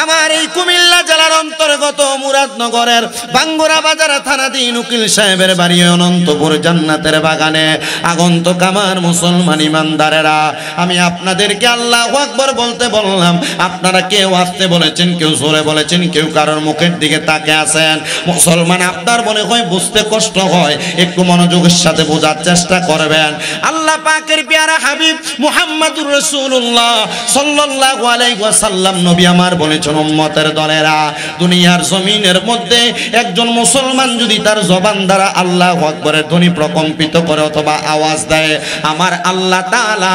আমার এই কুমিল্লা জেলার অন্তর্গত মুরাদনগরের বাঙ্গুরা বাজার থানাধীন উকিল সাহেবের বাড়ি অনন্তপুর জান্নাতের বাগানে আগন্তুক আমার মুসলমান ইমানদারেরা, আমি আপনাদেরকে আল্লাহু আকবার বলতে বললাম। আপনারা কেউ আসতে বলেছেন, কেউ জোরে বলেছেন, কেউ কারোর মুখের দিকে তাকিয়ে আছেন। মুসলমান আপনার মনে হয় বুঝতে কষ্ট হয়, একটু মনোযোগের সাথে বোঝার চেষ্টা করবেন। আল্লাহ পাকের পেয়ারা হাবিব মুহাম্মদুর রাসূলুল্লাহ সাল্লাল্লাহু আলাইহি ওয়াসাল্লাম নবী আমার বলেছেন, উম্মতের দলেরা, দুনিয়ার জমিনের মধ্যে একজন মুসলমান যদি তার জবান দ্বারা আল্লাহু আকবারের ধ্বনি প্রকম্পিত করে অথবা আওয়াজ দেয়, আমার আল্লাহ তাআলা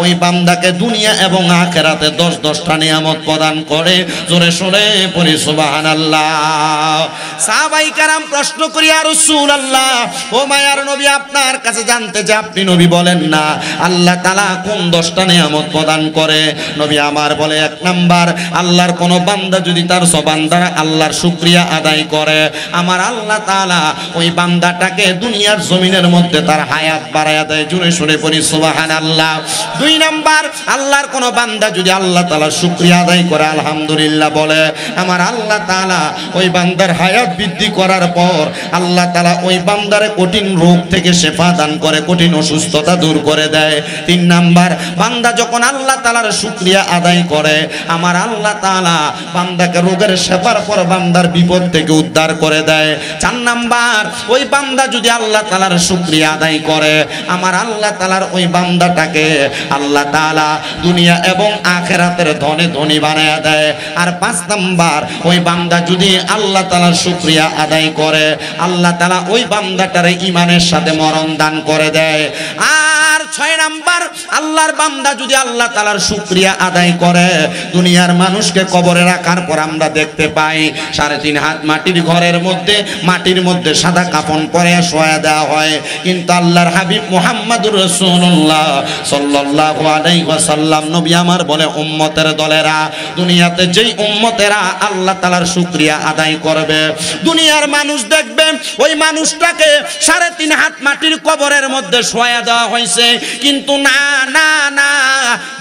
ওই বান্দাকে দুনিয়া এবং আখিরাতে 10টা নিয়ামত প্রদান করে। জোরে সোরে পড়ি সুবহানাল্লাহ। সাহাবায়ে কেরাম প্রশ্ন করি, ইয়া রাসূলুল্লাহ, ও মায়ার নবী, আপনার কাছে জানতে চাই, আপনি নবী বলেন না আল্লাহ তাআলা কোন 10টা নিয়ামত প্রদান করে? নবী আমার বলে, 1 নাম্বার, আল্লাহর কোন বান্দা যদি তার জবান দ্বারা আল্লাহর শুকরিয়া আদায় করে, আমার আল্লাহ তাআলা ওই বান্দাটাকে দুনিয়ার জমিনের মধ্যে তার হায়াত বাড়ায়া দেয়। জোরে সোরে পড়ি সুবহানাল্লাহ। 2 নাম্বার, আল্লাহর কোন বান্দা যদি আল্লাহ তাআলার শুকরিয়া আদায় করে, আলহামদুলিল্লাহ বলে, আমার আল্লাহ তাআলা ওই বান্দার হায়াত বৃদ্ধি করার পর আল্লাহ তাআলা ওই বান্দারে কঠিন রোগ থেকে শেফা দান করে, কঠিন অসুস্থতা দূর করে দেয়। 3 নাম্বার, বান্দা যখন আল্লাহ তাআলার শুকরিয়া আদায় করে, আমার আল্লাহ তাআলা বান্দাকে রোগের শেফার পর বান্দার বিপদ থেকে উদ্ধার করে দেয়। 4 নাম্বার, ওই বান্দা যদি আল্লাহ তাআলার শুকরিয়া আদায় করে, আমার আল্লাহ তাআলার ওই বান্দাটাকে আল্লাহ তাআলা দুনিয়া এবং আখিরাতের ধনে ধনী বানায়া দেয়। আর 5 নাম্বার, ওই বান্দা যদি আল্লাহ তাআলার শুকরিয়া আদায় করে, আল্লাহ তাআলা ওই বান্দাটারে ঈমানের সাথে মরণ দান করে দেয়। আর 6 নাম্বার, আল্লাহর বান্দা যদি আল্লাহ তাআলার শুকরিয়া আদায় করে, দুনিয়ার মানুষকে কবরে রাখার পর আমরা দেখতে পাই 3.5 হাত মাটির ঘরের মধ্যে, মাটির মধ্যে সাদা কাফন পরে শোয়া দেওয়া হয়। কিন্তু আল্লাহর হাবিব মুহাম্মদুর রাসূলুল্লাহ সাল্লাল্লাহু আলাইহি ওয়াসাল্লাম নবী আমার বলে, উম্মতের দলেরা, দুনিয়াতে যেই উম্মতেরা আল্লাহ তাআলার শুকরিয়া আদায় করবে, দুনিয়ার মানুষ দেখবে ওই মানুষটাকে 3.5 হাত মাটির কবরের মধ্যে শোয়া দেওয়া হয়েছে। কিন্তু না না না,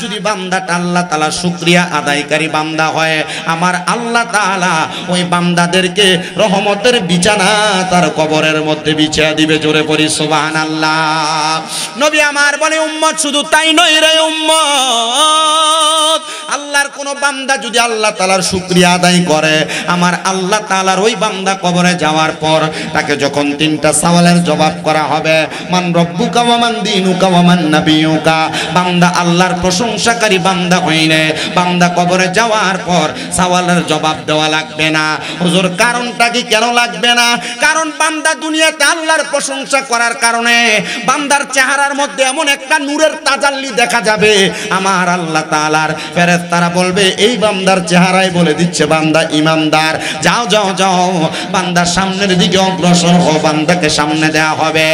যদি বান্দাটা আল্লাহ তাআলার শুকরিয়া আদায়কারী বান্দা হয়, আমার আল্লাহ তাআলা ওই বান্দাদেরকে রহমতের বিছানা তার কবরের মধ্যে বিছিয়ে দিবে। জোরে পড়ি সুবহানাল্লাহ। নবী আমার বলে, উম্মত শুধু তাই নয় রে উম্মত, আল্লাহর কোন বান্দা যদি আল্লাহ তাআলার শুকরিয়া আদায় করে, আমার আল্লাহ তাআলার ওই বান্দা কবরে যাওয়ার পর তাকে যখন 3টা সওয়ালের জবাব করা হবে, মান রব্বুকা ওয়া মান দীনুকা ওয়া মান নাবিয়ুকা, বান্দা আল্লাহর প্রশংসাকারী বান্দা হইলে বান্দা কবরে যাওয়ার পর সওয়ালের জবাব দেওয়া লাগবে না। হুজুর কারণটা কি, কেন লাগবে না? কারণ বান্দা দুনিয়াতে আল্লাহর প্রশংসা করার কারণে বান্দার চেহারার মধ্যে এমন একটা নূরের তাজাল্লি দেখা যাবে, আমার আল্লাহ তাআলার ফেরেশতারা বলবে, এই বান্দার চেহারায় বলে দিচ্ছে বান্দা ইমানদার, যাও যাও যাও বান্দার সামনের দিকে অগ্রসর হও, বান্দাকে সামনে দেওয়া হবে।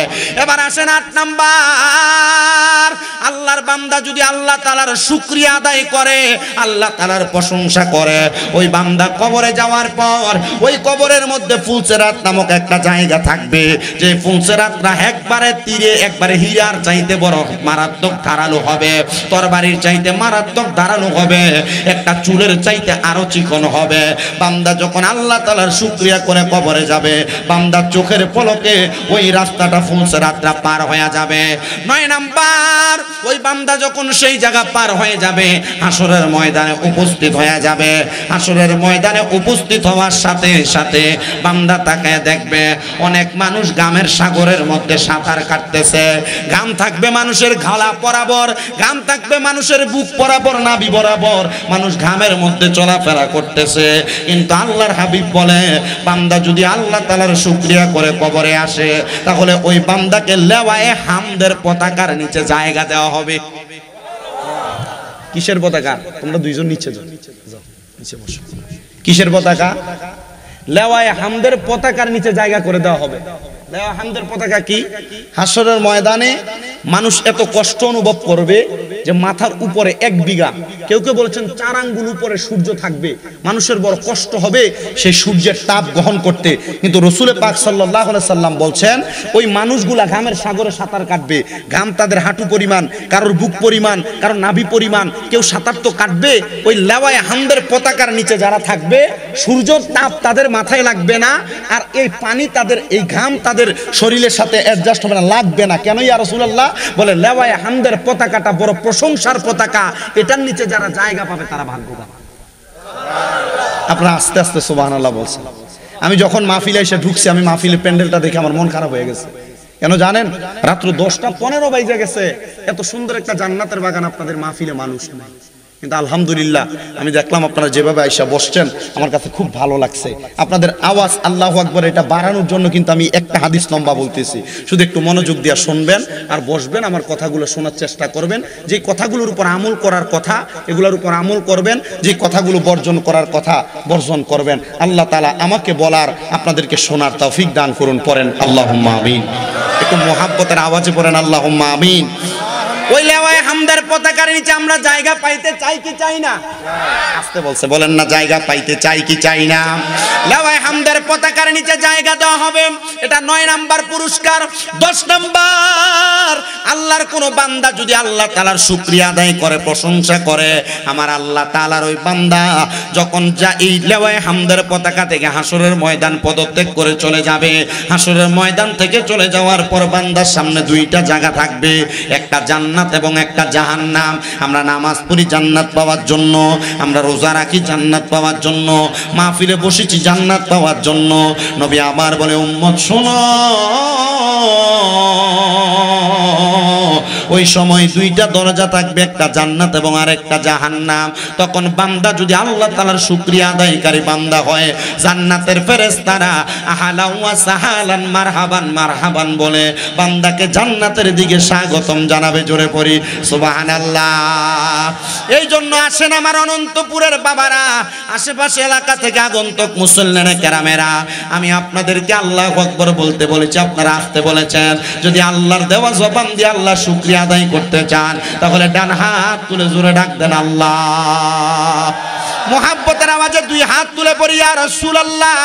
এবার আসেন 8 নাম্বার, আল্লাহর বান্দা যদি আল্লাহ তাআলার শুকরিয়া আদায় করে, আল্লাহ তাআলার প্রশংসা করে, ওই বান্দা কবরে যাওয়ার পর ওই কবরের মধ্যে ফুলসেরাত নামক একটা জায়গা থাকবে, যে ফুলসেরাতটা একবারে তীরে একবারে হীরার চাইতে বড় মারাত্মক ধারালো হবে, তরবারির চাইতে মারাত্মক ধারালো হবে, একটা চুলের চাইতে আরো চিকন হবে। বান্দা যখন আল্লাহ তাআলার শুকরিয়া করে কবরে যাবে, বান্দার চোখের পলকে ওই রাস্তাটা ফুলসেরাতটা পার হয়ে যাবে। 9 নাম্বার, ওই বান্দা যখন সেই জায়গা পার হয়ে যাবে, হাসরের ময়দানে উপস্থিত হয়ে যাবে। হাসরের ময়দানে উপস্থিত হওয়ার সাথে সাথে বান্দা তাকায় দেখবে অনেক মানুষ গামের সাগরের মধ্যে সাঁতার কাটতেছে। গাম থাকবে মানুষের গলা বরাবর, গাম থাকবে মানুষের বুক বরাবর, নাভি বরাবর, মানুষ ঘামের মধ্যে চলাফেরা করতেছে। কিন্তু আল্লাহর হাবিব বলে, বান্দা যদি আল্লাহ তাআলার শুকরিয়া করে কবরে আসে, তাহলে ওই বান্দাকে লেওয়ায়ে হামদের পতাকার নিচে জায়গা দেওয়া হবে। কিসের পতাকা? তোমরা দুইজন নিচে যাও, নিচে বসো। কিসের পতাকা? লেওয়ায়ে হামদের পতাকার নিচে জায়গা করে দেওয়া হবে। লেওয়ায়ে হামদের পতাকা কি? হাসরের ময়দানে মানুষ এত কষ্ট অনুভব করবে, যে মাথার উপরে 1 বিঘা, কেউ কেউ বলেছেন 4 আঙ্গুল উপরে সূর্য থাকবে, মানুষের বড় কষ্ট হবে সেই সূর্যের তাপ গ্রহণ করতে। কিন্তু রাসূল পাক সাল্লাল্লাহু আলাইহি সাল্লাম বলছেন ওই মানুষগুলা ঘামের সাগরে সাঁতার কাটবে, ঘাম তাদের হাঁটু পরিমাণ, কারোর বুক পরিমাণ, কারোর নাভি পরিমাণ, কেউ সাঁতার তো কাটবে। ওই লেওয়ায়ে হামদের পতাকার নিচে যারা থাকবে সূর্যের তাপ তাদের মাথায় লাগবে না, আর এই পানি তাদের, এই ঘাম তাদের শরীরের সাথে অ্যাডজাস্ট হবে না, লাগবে না। কেন ইয়া রাসূলুল্লাহ? বলে লেওয়ায়ে হামদের পতাকাটা বড় প্রশংসার পতাকা, এটার নিচে যারা জায়গা পাবে তারা ভাগ্যবান। আপনারা আস্তে আস্তে সুবহানাল্লাহ বলছেন। আমি যখন মাহফিলে এসে ঢুকছি, আমি মাহফিলের প্যান্ডেলটা দেখে আমার মন খারাপ হয়ে গেছে। কেন জানেন? রাত্র 10:15 বাজে গেছে, এত সুন্দর একটা জান্নাতের বাগান আপনাদের মাহফিলে মানুষ নাই। কিন্তু আলহামদুলিল্লাহ আমি দেখলাম আপনারা যেভাবে আইসা বসছেন, আমার কাছে খুব ভালো লাগছে। আপনাদের আওয়াজ আল্লাহু আকবার এটা বাড়ানোর জন্য কিন্তু আমি একটা হাদিস লম্বা বলতেছি, শুধু একটু মনোযোগ দিয়ে শুনবেন আর বসবেন, আমার কথাগুলো শোনার চেষ্টা করবেন। যে কথাগুলোর উপর আমল করার কথা এগুলোর উপর আমল করবেন, যে কথাগুলো বর্জন করার কথা বর্জন করবেন। আল্লাহ তাআলা আমাকে বলার, আপনাদেরকে শোনার তৌফিক দান করুন। পড়েন আল্লাহুম্মা আমিন। একটু মুহাব্বতের আওয়াজে পড়েন আল্লাহুম্মা আমিন। ওই লেওয়ায়ে হামদের পতাকার নিচে আমরা জায়গা পাইতে চাই কি চাই না? আস্তে বলছে, বলেন না জায়গা পাইতে চাই কি চাই না? লেওয়ায়ে হামদের পতাকার নিচে জায়গা দেওয়া হবে, এটা 9 নাম্বার পুরস্কার। 10 নাম্বার, আল্লাহর কোন বান্দা যদি আল্লাহ তাআলার শুকরিয়া আদায় করে, প্রশংসা করে, আমার আল্লাহ তাআলার ওই বান্দা যখন এই লেওয়ায়ে হামদের পতাকা থেকে হাসরের ময়দান পদত্যাগ করে চলে যাবে, হাসরের ময়দান থেকে চলে যাওয়ার পর বান্দার সামনে 2টা জায়গা থাকবে, একটা জান্নাত এবং একটা জাহান্নাম। আমরা নামাজ পড়ি জান্নাত পাওয়ার জন্য, আমরা রোজা রাখি জান্নাত পাওয়ার জন্য, মাহফিলে বসেছি জান্নাত পাওয়ার জন্য। নবী আমার বলে, উম্মত শোনো, ওই সময় 2টা দরজা থাকবে, একটা জান্নাত এবং আরেকটা জাহান্নাম। তখন বান্দা যদি আল্লাহ তাআলার শুকরিয়া আদায়কারী বান্দা হয়, জান্নাতের ফেরেশতারা আহলান ওয়া সাহালান মারহাবান মারহাবান বলে বান্দাকে জান্নাতের দিকে স্বাগতম জানাবে। জোরে পড়ি সুবহানাল্লাহ। এই জন্য আসেন আমার অনন্তপুরের বাবারা, আশেপাশে এলাকা থেকে আগন্তুক মুসল্লিরা কেরামেরা, আমি আপনাদেরকে আল্লাহু আকবার বলতে বলেছি, আপনারা আসতে বলেছেন। যদি আল্লাহর দেওয়া জবান দিয়ে আল্লাহ শুকরিয়া আদায় করতে চান, তাহলে ডান হাত তুলে জোরে ডাক দেন আল্লাহ। মুহাব্বতের আওয়াজে 2 হাত তুলে পড়ি ইয়া রাসূলুল্লাহ,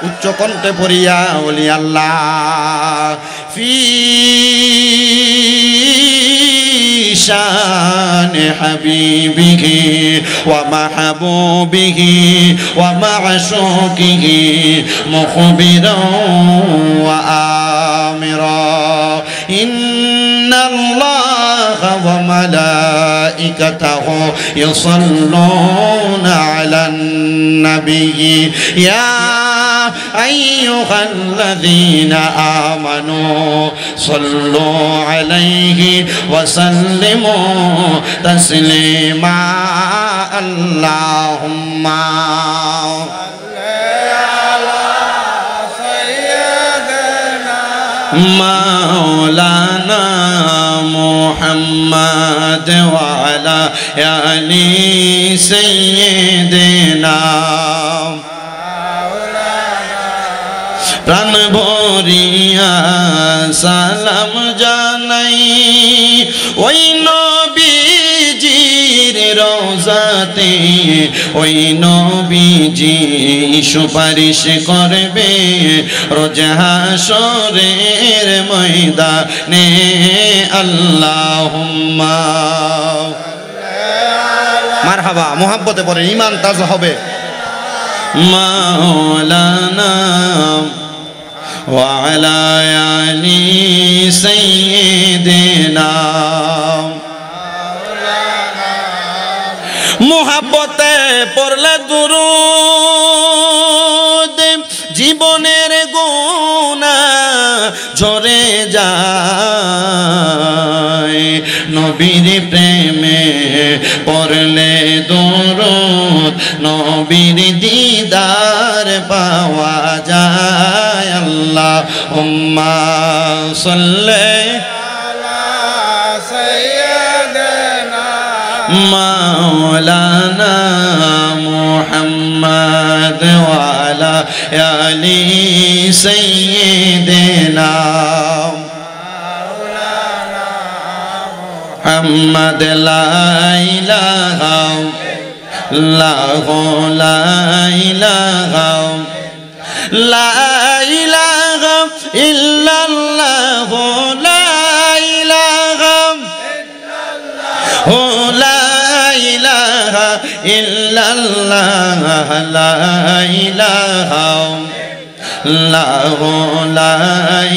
উচ্চ কণ্ঠে পড়িয়া ওলি আল্লাহ। ফি শান হাবিবিহি ওয়া মাহবুবিহি ওয়া মা'শুকিহি মুখবিরান ওয়া আমিরা, ইন্নাল্লাহা ওয়া মালাইকাতাহু ইউসাল্লুনা আলান নাবিয়্যি ইয়া আইয়ুহাল্লাযীনা আমানু সাল্লু আলাইহি ওয়া সাল্লিমু তাসলিমা। আল্লাহুম্মা মাওলানা মুহাম্মদ ওয়া আলা আলি সাইয়্যিদিনা। প্রাণ ভরিয়া সালাম জানাই ওই নবীজির রওজাতে, ওই নবীজি সুপারিশ করবে রোজ হাসরের ময়দানে। আল্লাহুম্মা মারহাবা, মুহাব্বতে পড়ে ঈমান তাজা হবে। মাওলানা ওয়া আলা আলি সাইয়্যিদিনা। মুহাব্বতে পড়লে দুরূদ জীবনের গুনাহ ঝরে যায়, নবীর প্রেমে পড়লে দুরূদ নবীর দিদার পাওয়া যায়। আল্লাহুম্মা সাল্লি আলা সাইয়্যিদিনা মাওলানা মুহাম্মদ ওয়া আলা আলি সাইয়্যিদিনা মুহাম্মদ লা ইলাহা ইল্লাল্লাহু লা ইলাহা লা ইলাহা ইল্লাল্লাহু লা ইলাহা ইল্লাল্লাহু লা ইলাহা ইল্লাল্লাহ লা ইলাহা ইল্লাল্লাহু লা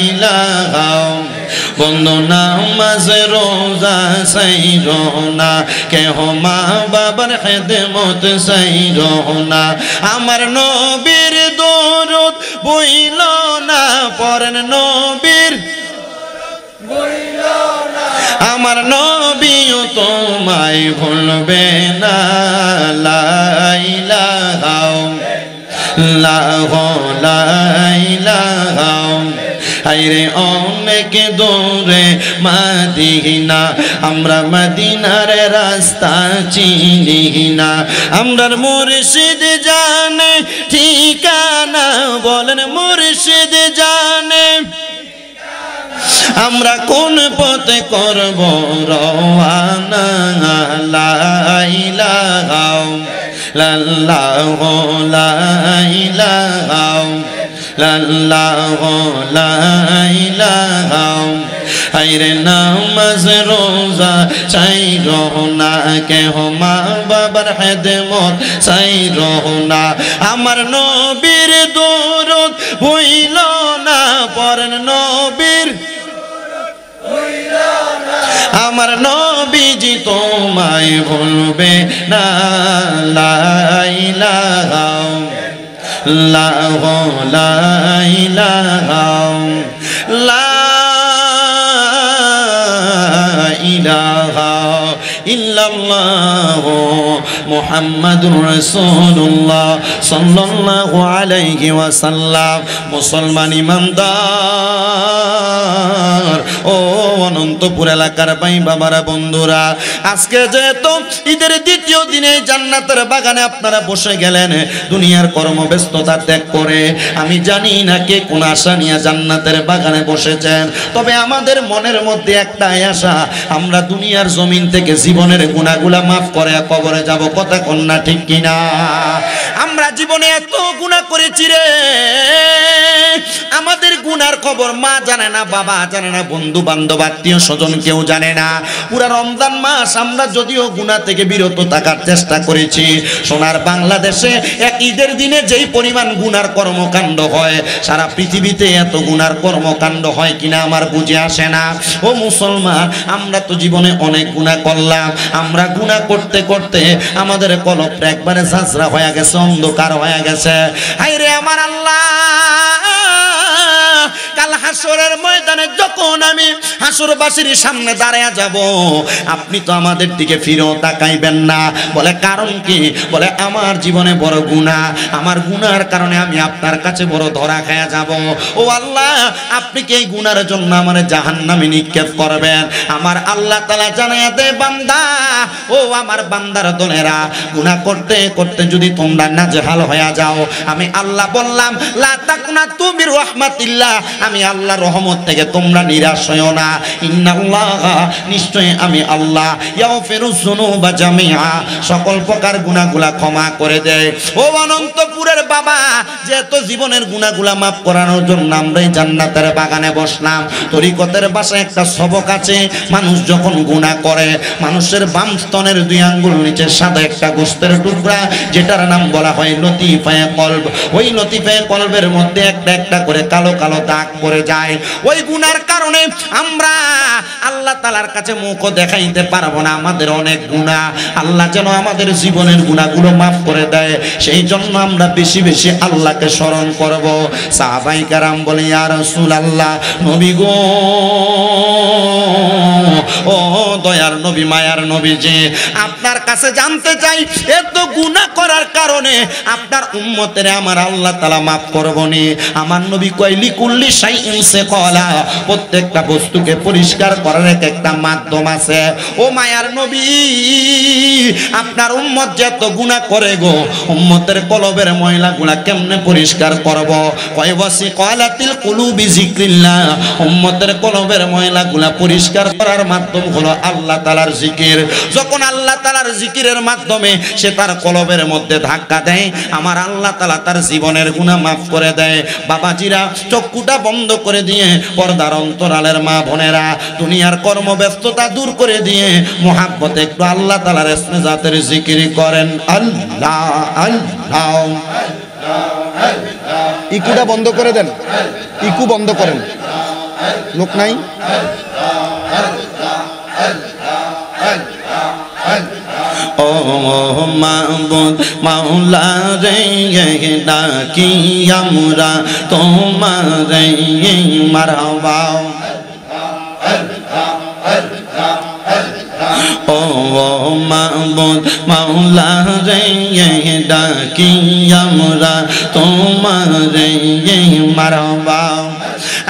ইলাহা বন্ধু নামাজ রোজা সাইরো না কেহ মা বাবার খেদমত সাইরো না আমার নবীর দরুদ বইল না পড়েন নবীর আমার নবীও তোমায় ভুলবে না লা ইলাহা ইল্লাল্লাহু লা ইলাহা হায়রে অনেক দূরে মদিনা আমরা মদিনার রাস্তা চিনি না আমরার মুর্শিদ জানে ঠিকানা বলেন মুর্শিদ জানে আমরা কোন পথে করব রওয়ানা লা ইলাহা ইল্লাল্লাহু লা ইলাহা ইল্লাল্লাহু লা ইলাহা হায়রে নামাজ রোজা চাইরো না কেহ মা বাবার খেদমত চাইরো না আমার নবীর দরুদ ভুইল না পড়েন নবীর আমার নবীজি তোমায় ভুলবে না লা ইলাহা ইল্লাল্লাহু লা ইলাহা লা ইলাহা ইল্লাল্লাহু মুহাম্মাদুর রাসূলুল্লাহ সাল্লাল্লাহু আলাইহি ওয়াসাল্লাম মুসলমান ইমানদার ও অনন্তপুর এলাকার ভাই বাবারা বন্ধুরা আজকে যেহেতু ঈদের দ্বিতীয় দিনে জান্নাতের বাগানে আপনারা বসে গেলেন দুনিয়ার কর্মব্যস্ততা ত্যাগ করে আমি জানি না কে কোন আশা নিয়ে জান্নাতের বাগানে বসেছেন তবে আমাদের মনের মধ্যে একটাই আশা আমরা দুনিয়ার জমিন থেকে জীবনের গুনাহগুলা মাফ করে কবরে যাব কথা কন্যা ঠিক কিনা আমরা জীবনে এত গুনাহ করেছি রে আমাদের গুনার খবর মা জানে না বাবা জানে না বন্ধু বান্ধব আত্মীয় স্বজন কেউ জানে না পুরা রমজান মাস আমরা যদিও গুনাহ থেকে বিরত থাকার চেষ্টা করেছি সোনার বাংলাদেশে এক ঈদের দিনে যেই পরিমাণ গুনার কর্মকাণ্ড হয় সারা পৃথিবীতে এত গুনার কর্মকাণ্ড হয় কিনা আমার বুঝে আসে না ও মুসলমান আমরা তো জীবনে অনেক গুনাহ করলাম আমরা গুনাহ করতে করতে আমাদের কলবটা একবারে ঝাঁঝরা হয়ে গেছে অন্ধকার হয়ে গেছে হায়রে আমার আল্লাহ কাল হাসরের ময়দানে যখন আমি হাসরবাসীর সামনে দাঁড়ায়া যাব আপনি তো আমাদের দিকে ফিরেও তাকাইবেন না বলে কারণ কি বলে আমার জীবনে বড় গুনাহ আমার গুনার কারণে আমি আপনার কাছে বড় ধরা খায়া যাব ও আল্লাহ আপনি কি এই গুনার জন্য আমার জাহান্নামে নিক্ষেপ করবেন আমার আল্লাহ তাআলা জানায়া দে বান্দা ও আমার বান্দার দলেরা গুনাহ করতে করতে যদি তোমরা নাজেহাল হয়ে যাও আমি আল্লাহ বললাম লা তাকনাতু মির রাহমাতিল্লাহ আমি আল্লাহর রহমত থেকে তোমরা নিরাশ হয়ো না ইন্নাল্লাহ নিশ্চয় আমি আল্লাহ ইয়াগফিরুয যুনুবা জামিআ সকল প্রকার গুনাহগুলা ক্ষমা করে দেয় ও অনন্তপুরের বাবা যেহেতু জীবনের গুনাহগুলা মাফ করানোর জন্য আমরা এই জান্নাতের বাগানে বসলাম তরিকতের ভাষায় একটা সবক আছে মানুষ যখন গুনাহ করে মানুষের বাম স্তনের দুই আঙ্গুল নিচে সাদা একটা গোশতের টুকরা যেটার নাম বলা হয় লতিফায়ে কলব ওই লতিফায়ে কলবের মধ্যে একটা একটা করে কালো কালো দাগ পড়ে যায় ওই গুনার কারণে আমরা আল্লাহ তাআলার কাছে মুখও দেখাইতে পারবো না আমাদের অনেক গুনাহ আল্লাহ যেন আমাদের জীবনের গুনাহগুলো মাফ করে দেয় সেই জন্য আমরা বেশি বেশি আল্লাহকে স্মরণ করব সাহাবায়ে কেরাম বলে ইয়া রাসূলুল্লাহ নবী গো ও দয়ার নবী মায়ার নবীজি আপনার কাছে জানতে চাই এত গুনাহ করার কারণে আপনার উম্মতের আমার আল্লাহ তাআলা মাফ করবনি আমার নবী কয় লিকুল্লি শাইইন সাকালা প্রত্যেকটা বস্তুকে পরিষ্কার করার একটা মাধ্যম আছে ও মায়ার নবী আপনার উম্মত যত গুনাহ করে গো উম্মতের কলবের ময়লাগুলা কেমনে পরিষ্কার করব কয় ওয়াসি ক্বালাতিল কুলুবি যিকরিল্লাহ উম্মতের কলবের ময়লাগুলা পরিষ্কার করার মাধ্যম মাধ্যম হলো আল্লাহ তাআলার জিকির। যখন আল্লাহ তাআলার জিকিরের মাধ্যমে সে তার কলবের মধ্যে ধাক্কা দেয়, আমার আল্লাহ তাআলা তার জীবনের গুনাহ মাফ করে দেয়। বাবাজিরা, চক্ষুটা বন্ধ করে দিয়ে পর্দার অন্তরালের মা বোনেরা, দুনিয়ার কর্মব্যস্ততা দূর করে দিয়ে মুহাব্বতে একটু আল্লাহ তাআলার ইসমে জাতের জিকির করেন। আল্লাহ আল্লাহ। ইকুটা বন্ধ করে দেন, ইকু বন্ধ করেন, লোক নাই। ও মাবুদ মাওলা রে, ডাকি আমরা তোমারে মারহাবা। ও মাবুদ মাওলা রে, ডাকি আমরা তোমারে মারহাবা।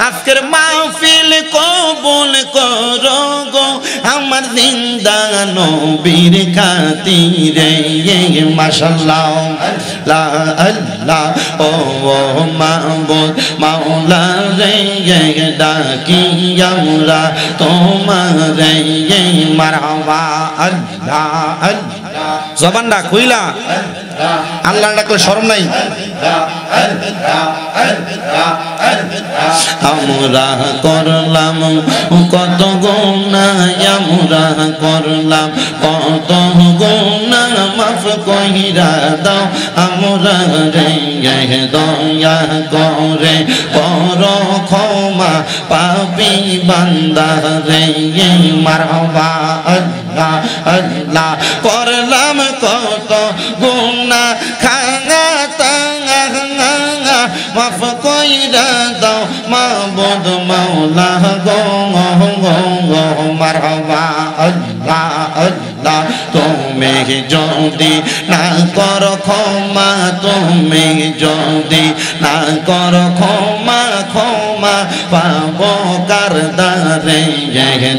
আজকের মাহফিল কবুল করো গো আমার জিন্দা নবীর খাতিরে, মাশাআল্লাহ লা আল্লাহ। ও মাবুদ মাওলা রে, ডাকি আমরা তোমারে মারহাবা। আল্লাহ আল্লাহ। জবানটা খুইলা আল্লাহ ডাকলে শরম নাই? আমরা করলাম কত গুনাহ, আমরা করলাম কত গুনাহ, মাফ কইরা দাও আমরা রে, দয়া করে করো ক্ষমা পাপী বান্দা রে, মারহাবা। আল্লাহ আল্লাহ। করলাম কত গুনাহ খাঙা তাঙা, মাফ কইরা দাও মাবুদ মাওলা গো, মারহাবা। আল্লাহ আল্লাহ। তুমি যদি না করো ক্ষমা, তুমি যদি না করো ক্ষমা, ক্ষমা পাবো কার দ্বারে,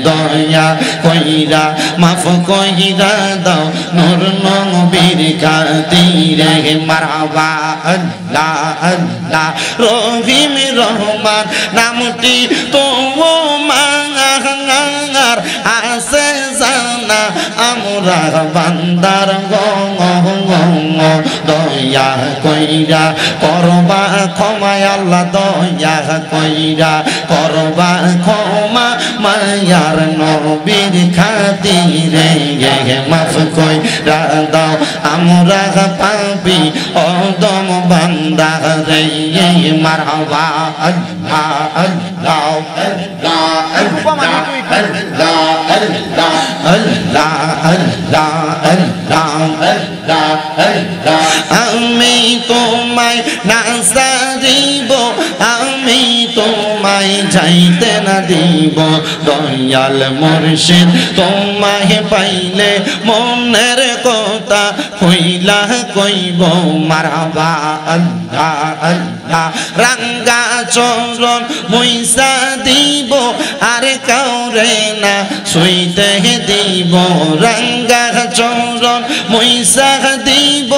দয়া কইরা মাফ কইরা দাও নূর নবীর খাতিরে, মারহাবা। আল্লাহ আল্লাহ। রহিম রহমান নামটি তোমার আছে জানা, আমরা বান্দার দয়া কইরা করবা ক্ষমা, আল্লাহ দয়া কইরা করবা ক্ষমা, মায়ার নবীর খাতিরে মাফ কইরা দাও আমরা পাপী অদম বান্দা রে, মারহাবা। আল্লাহ আল্লাহ আল্লাহ আল্লাহ আল্লাহ আল্লাহ। আমি তোমায় না সারিব, আমি তোমায় যাইতে না দিব, দয়াল মুর্শিদ তোমায় পাইলে মনের কথা কইলা কইব, মারহাবা। আল্লাহ আল্লাহ। রাঙ্গা চরণ মুইসা দিব, আর কাউরে না শুইতে দিব, রাঙ্গা চরণ মুইসা দিব,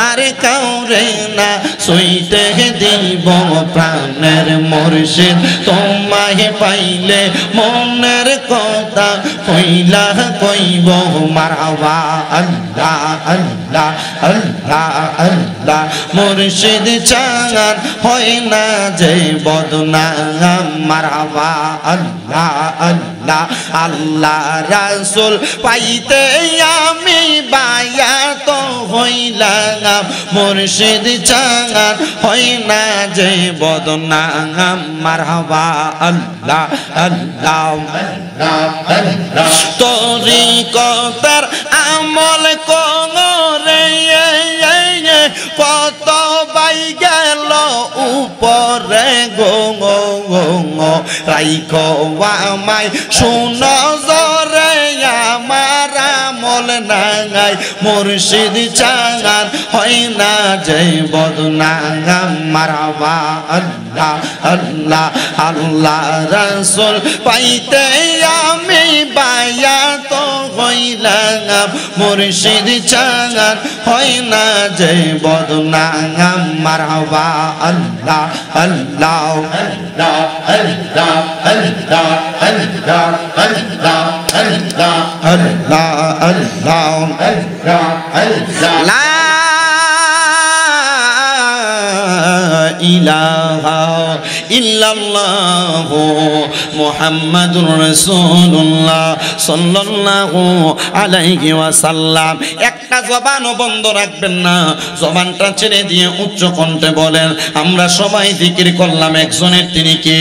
আর কাউরে না শুইতে দিব, প্রাণের মুর্শিদ তোমায় পাইলে মনের কথা কইলা কইব, মারহাবা। আল্লাহ আল্লাহ আল্লাহ আল্লাহ। মুর্শিদ চাঙান হয় না যে বদনাম, মারহাবা। আল্লাহ আল্লাহ। আল্লাহ রাসূল পাইতে আমি বায়াত হইলাম, মুর্শিদ চাঙান হয় না যে বদনাম, মারহাবা। আল্লাহ আল্লাহ। তরিকতের আমল করে কত বাই গেল উপরে গো, রাইখো আমায় শুনো জরে, আমার আমল নাই মুর্শিদ চাঙান হয় না যে বদনাম, মারহাবা। আল্লাহ আল্লাহ। আল্লাহ রাসূল পাইতে আমি বায়াত হইলাম মুর্শিদ চাঙান হয় না যে বদনাম মারহাবা আল্লাহ আল্লাহ আল্লাহ আল্লাহ আল্লাহ আল্লাহ আল্লাহ আল্লাহ আল্লাহ আল্লাহ আল্লাহ আল্লাহ লা ইলাহা ইল্লাল্লাহু মুহাম্মাদুর রাসূলুল্লাহ সাল্লাল্লাহু আলাইহি ওয়াসাল্লাম। একটা জবানও বন্ধ রাখবেন না, জবানটা ছেড়ে দিয়ে উচ্চ কণ্ঠে বলেন আমরা সবাই জিকির করলাম একজনের, তিনি কে?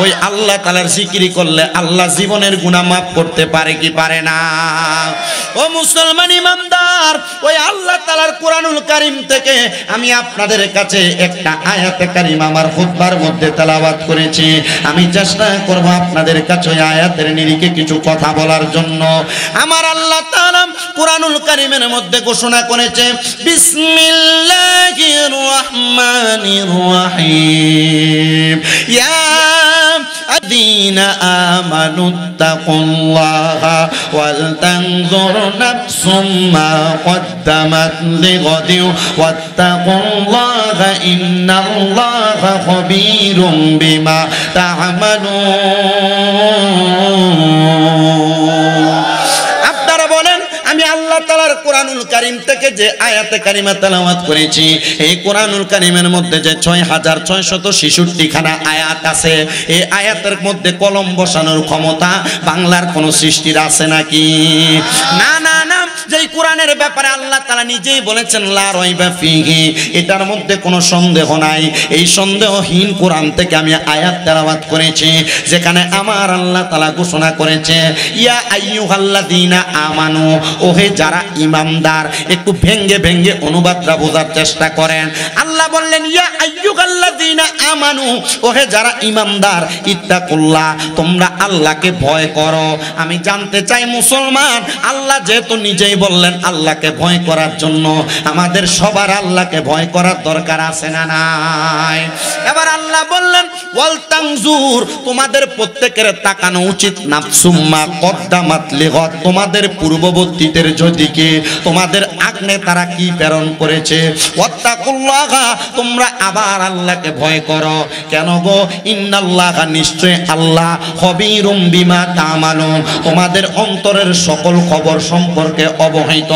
ওই আল্লাহ তাআলার জিকির করলে আল্লাহ জীবনের গুনাহ মাফ করতে পারে কি পারে না? ও মুসলমান ইমানদার, ওই আল্লাহ তাআলার কোরআনুল কারীম থেকে আমি আপনাদের কাছে একটা আয়াতে কারিমা আমার খুতবার মধ্যে তেলাওয়াত করেছি। আমি চেষ্টা করব আপনাদের কাছে ওই আয়াতের নিরিখে কিছু কথা বলার জন্য। আমার আল্লাহ তাআলা কোরআনুল কারীমের মধ্যে ঘোষণা করেছে বিসমিল্লাহির রহমানির রহিম ইয়া আদিনা আমানুত্তাকুল্লাহা ওয়াল তানজুর নাফসুম মা কদ্দামাত লিগাদিন ওয়াত্তাকুল্লাহা ইন্নাল্লাহা খাবীরুম বিমা তা'মালুন। আপনারা বলেন আমি আল্লাহ তাআলার কোরআনুল কারীম থেকে যে আয়াতে কারিমা তেলাওয়াত করেছি, এই কোরআনুল কারীমের মধ্যে যে ৬৬৬৬ খানা আয়াত আছে, এই আয়াতের মধ্যে কলম বসানোর ক্ষমতা বাংলার কোন সৃষ্টির আছে নাকি? না না না, যেই কোরআনের ব্যাপারে আল্লাহ তাআলা নিজেই বলেছেন লা রাইবা ফিহি, এটার মধ্যে কোনো সন্দেহ নাই। এই সন্দেহহীন কোরআন থেকে আমি আয়াত তেলাওয়াত করেছি, যেখানে আমার আল্লাহ তাআলা ঘোষণা করেছে ইয়া আইয়ুহাল্লাযীনা আমানু, ওহে যারা ঈমানদার। একটু ভেঙ্গে ভেঙ্গে অনুবাদটা বোঝার চেষ্টা করেন। আল্লাহ বললেন ইয়া আইয়ুহাল্লাযীনা আমানু, ওহে যারা ঈমানদার, ইত্তাকুল্লাহ, তোমরা আল্লাহকে ভয় করো। আমি জানতে চাই মুসলমান, আল্লাহ যেহেতু নিজেই বললেন আল্লাহকে ভয় করার জন্য, আমাদের সবার আল্লাহকে ভয় করার দরকার আছে না নাই? এবার আল্লাহ বললেন ওয়াল তানজুর, তোমাদের প্রত্যেকের তাকানো উচিত নাফসুম্মা কদ্দামাত লিগাদ, তোমাদের পূর্ববর্তীদের দিকে, তোমাদের আগ্নে তারা কি প্রেরণ করেছে। ওয়াত্তাকুল্লাহা, তোমরা আবার আল্লাহকে ভয় করো। কেন গো? ইন্নাল্লাহা, নিশ্চয় আল্লাহ, খবীরুম বিমা তা'মালুন, তোমাদের অন্তরের সকল খবর সম্পর্কে অবহিত।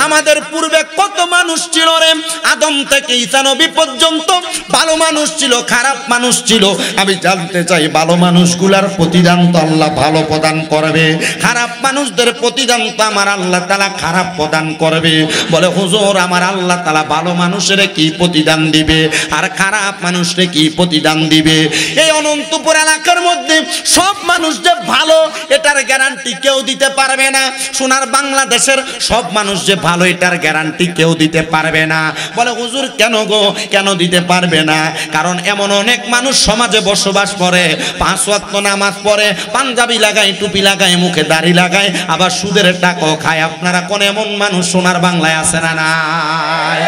আমাদের পূর্বে কত মানুষ ছিল রে, আদম থেকে ঈসা নবী পর্যন্ত, ভালো মানুষ ছিল, খারাপ মানুষ ছিল। আমি জানতে চাই ভালো মানুষগুলার প্রতিদান তো আল্লাহ ভালো প্রদান করবে, খারাপ মানুষদের প্রতিদান তো আমার আল্লাহ তাআলা খারাপ প্রদান করবে। বলে হুজুর আমার আল্লাহ তাআলা ভালো মানুষের কি প্রতিদান দিবে আর খারাপ মানুষের কি প্রতিদান দিবে? এই অনন্তপুর এলাকার মধ্যে সব মানুষ যে ভালো এটার গ্যারান্টি কেউ দিতে পারবে না। সোনার বাংলাদেশের সব মানুষ যে ভালো এটার গ্যারান্টি কেউ দিতে পারবে না। বলে হুজুর কেন গো, কেন দিতে পারবে না? কারণ এমন অনেক মানুষ সমাজে বসবাস করে, 5 ওয়াক্ত নামাজ পড়ে, পাঞ্জাবি লাগায়, টুপি লাগায়, মুখে দাড়ি লাগায়, আবার সুদের টাকাও খায়। আপনারা কোন এমন মানুষ সোনার বাংলায় আছে না নাই?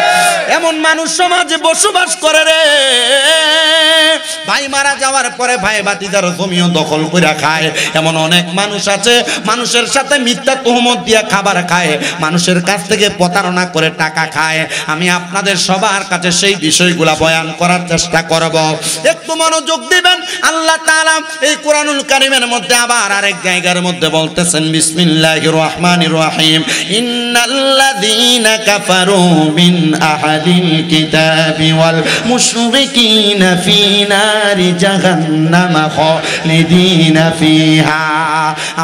এমন মানুষ সমাজে বসবাস করে রে। ভাই মারা যাওয়ার পরে ভাই ভাতিজার জমিও দখল করে খায়। এমন অনেক মানুষ আছে মানুষের সাথে মিথ্যা তহমত দিয়ে খাবার খায়, মানুষের কাছ থেকে প্রতারণা করে টাকা খায়। আমি আপনাদের সবার কাছে সেই বিষয়গুলা বয়ান করার চেষ্টা করব, একটু মনোযোগ দিবেন। আল্লাহ তাআলা এই কোরআনুল কারীমের মধ্যে আবার আরেক জায়গার মধ্যে বলতেছেন বিসমিল্লাহির রহমানির রহিম ইন্নাল্লাযীনা কাফারু মিন আহাদিল কিতাবি ওয়াল মুশরিকিনা ফি নারি জাহান্নাম খালিদিনা ফিহা।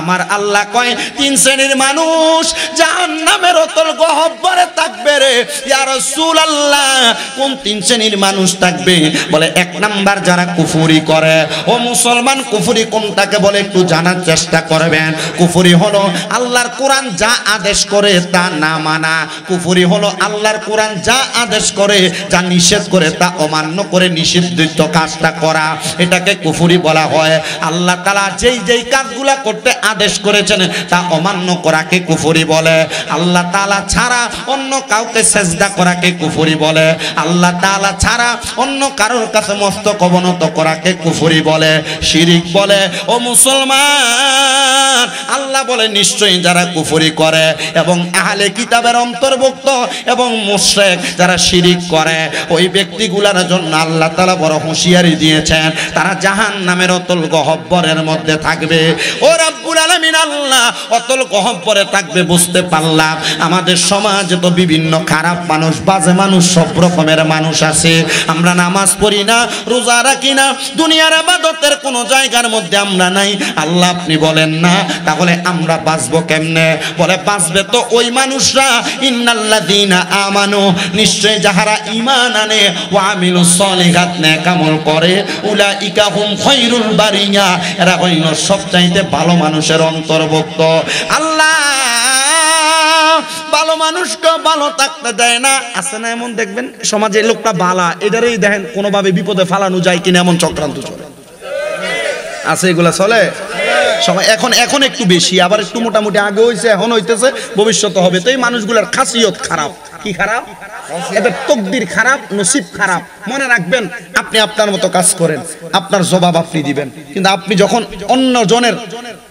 আমার আল্লাহ কয় 3 শ্রেণীর মানুষ জাহান্নামের অতল গহ্বরে থাকবে রে। ইয়া রাসূলুল্লাহ কোন 3 শ্রেণীর মানুষ থাকবে? বলে 1 নাম্বার যারা কুফরি করে। ও মুসলমান, কুফরি কোনটাকে বলে একটু জানার চেষ্টা করবেন। কুফরি হলো আল্লাহর কোরআন যা আদেশ করে তা না মানা। কুফরি হলো আল্লাহর কোরআন যা আদেশ করে, যা নিষেধ করে তা অমান্য করে নিষিদ্ধ কাজটা করা, এটাকে কুফরি বলা হয়। আল্লাহ তাআলা যেই যেই কাজগুলা করতে আদেশ করেছেন তা অমান্য করাকে কুফরি বলে। আল্লাহ তাআলা ছাড়া অন্য কাউকে সেজদা করাকে কুফরি বলে। আল্লাহ তাআলা ছাড়া অন্য কারোর কাছে মস্তক অবনত করাকে কুফরি বলে, শিরিক বলে। ও মুসলমান, আল্লাহ বলে নিশ্চয়ই যারা কুফরি করে এবং আহলে কিতাবের অন্তর্ভুক্ত এবং মুশরিক যারা শিরিক করে, ওই ব্যক্তিগুলোর জন্য আল্লাহ তাআলা বড় হুঁশিয়ারি দিয়েছেন, তারা জাহান্নামের অতল গহ্বরের মধ্যে থাকবে। ও রব্বুল আলামিন, আল্লাহ অতল গহ্বরে থাকবে বুঝতে পারলাম। আমাদের সমাজে তো বিভিন্ন খারাপ মানুষ, বাজে মানুষ, সব রকমের মানুষ আছে। আমরা নামাজ পড়ি না, রোজা রাখি না, দুনিয়ার ইবাদতের কোনো জায়গার মধ্যে আমরা নাই। আল্লাহ আপনি বলেন না, তাহলে আমরা বাঁচবো কেমনে? বলে বাঁচবে তো ওই মানুষরা, ইন্নাল্লাযীনা আমানু, নিশ্চয় যাহারা ঈমান আনে, ওয়া আমিলুস সলিহাত, নেক আমল করে, উলাইকা হুম খায়রুল বারিয়া, এরা হইল সবচাইতে ভালো মানুষের অন্তর্ভুক্ত। আল্লাহ ভালো মানুষকে ভালো থাকতে দেয় না। আছে না এমন, দেখবেন সমাজে লোকটা ভালা, এটারই দেখেন কোনোভাবে বিপদে ফালানো যায় কিনা এমন চক্রান্ত চলে, আছে এগুলা চলে সময়। এখন একটু বেশি, আবার একটু মোটামুটি আগে হয়েছে, এখন হইতেছে, ভবিষ্যতে হবে। তো এই মানুষগুলার খাসিয়ত খারাপ। কি খারাপ? এদের তকদির খারাপ, নসিব খারাপ। মনে রাখবেন, আপনি আপনার মতো কাজ করেন, আপনার জবাব আপনি দিবেন। কিন্তু আপনি যখন অন্য জনের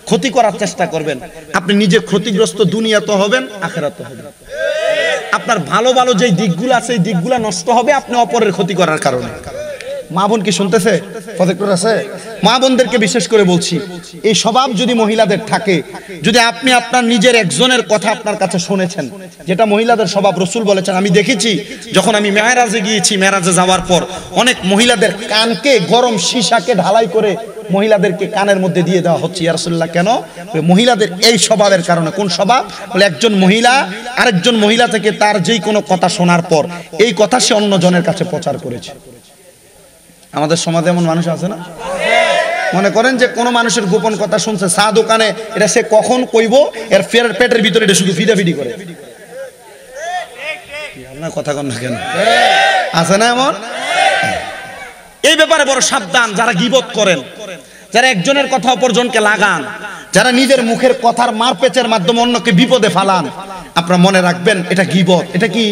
ক্ষতি করার চেষ্টা করবেন, আপনি নিজে ক্ষতিগ্রস্ত, দুনিয়াতে হবেন, আখিরাতে হবেন। আপনার ভালো ভালো যে দিকগুলো আছে, এই দিকগুলো নষ্ট হবে আপনি অপরের ক্ষতি করার কারণে। মা বোন কি শুনতেছে? প্রজেক্টর আছে? মা বোনদেরকে বিশেষ করে বলছি, এই স্বভাব যদি মহিলাদের থাকে, যদি আপনি আপনার নিজের একজনের কথা আপনার কাছে শুনেছেন, যেটা মহিলাদের স্বভাব, রাসূল বলেছেন, আমি দেখেছি যখন আমি মেরাজে গিয়েছি, মেরাজে যাওয়ার পর অনেক মহিলাদের কানকে গরম সীসাকে ঢালাই করে মহিলাদেরকে কানের মধ্যে দিয়ে দেওয়া হচ্ছে। ইয়া রাসূলুল্লাহ, কেন? মহিলাদের এই স্বভাবের কারণে। কোন স্বভাব? বলে একজন মহিলা আরেকজন মহিলা থেকে তার যেই কোনো কথা শোনার পর এই কথা সে অন্য জনের কাছে প্রচার করেছে। আমাদের সমাজে এমন মানুষ আছে না? মনে করেন যে কোনো মানুষের গোপন কথা শুনছে, চা দোকানে, এটা সে কখন কইব, এর পেটের ভিতরে এটা শুধু ফিডাফিডি করে। আপনার কথা কন না কেন? আছে না এমন? এই ব্যাপারে বড় সাবধান যারা গীবত করেন, যারা একজনের কথা অপরজনকে লাগান, যারা নিজের মুখের কথার মারপেচের মাধ্যমে অন্যকে বিপদে ফালান। আপনারা মনে রাখবেন, এটা গীবত। এটা কি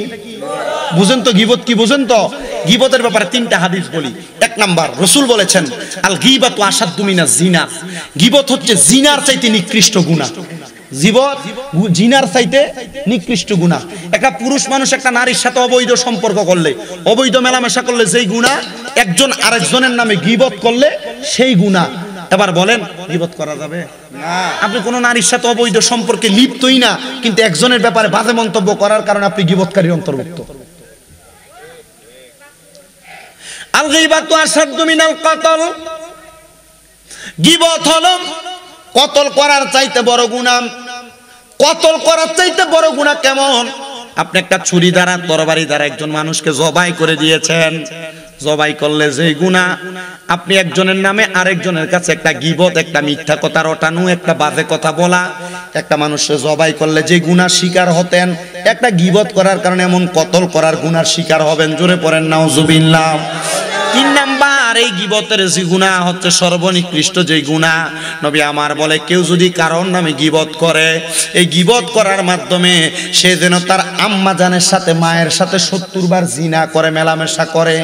বুঝেন তো? গীবত কি বুঝেন তো? গীবতের ব্যাপারে তিনটা হাদিস বলি। এক নাম্বার, রাসূল বলেছেন, আল গীবাতু আশাদ্দু মিনাজ জিনা, গীবত হচ্ছে জিনার চাইতে নিকৃষ্ট গুনাহ। গীবত জিনার চাইতে নিকৃষ্ট গুনাহ। একটা পুরুষ মানুষ একটা নারীর সাথে অবৈধ সম্পর্ক করলে, অবৈধ মেলামেশা করলে যেই গুনাহ, একজন আরেকজনের নামে গীবত করলে সেই গুনাহ। এবার বলেন, গীবত করা যাবে না? আপনি কোন নারীর সাথে অবৈধ সম্পর্কে লিপ্তই না, কিন্তু একজনের ব্যাপারে বাজে মন্তব্য করার কারণে আপনি গীবতকারীর অন্তর্ভুক্ত। আল গীবাতু আশাদ্দু মিনাল কতল, গীবত হলো কতল করার চাইতে বড় গুনাহ। কতল করার চাইতে বড় গুনাহ কেমন? আপনি একটা ছুরি দ্বারা, তরবারি দ্বারা একজন মানুষকে জবাই করে দিয়েছেন। জবাই করলে যে গুনাহ, আপনি একজনের নামে আরেকজনের কাছে একটা গীবত, একটা মিথ্যা কথা রটানো, একটা বাজে কথা বলা, একটা মানুষকে জবাই করলে যে গুনাহ শিকার হতেন, একটা গীবত করার কারণে এমন কতল করার গুনার শিকার হবেন। জোরে পড়েন নাউজুবিল্লাহ। তিন নাম্বার, এই গীবতের যে গুনাহ হচ্ছে সর্বনিকৃষ্ট যে গুনাহ। নবী আমার বলে, কেউ যদি কারোর নামে গীবত করে, এই গীবত করার মাধ্যমে সে যেন তার আম্মা জানের সাথে, মায়ের সাথে ৭০ বার জিনা করে, মেলামেশা করে।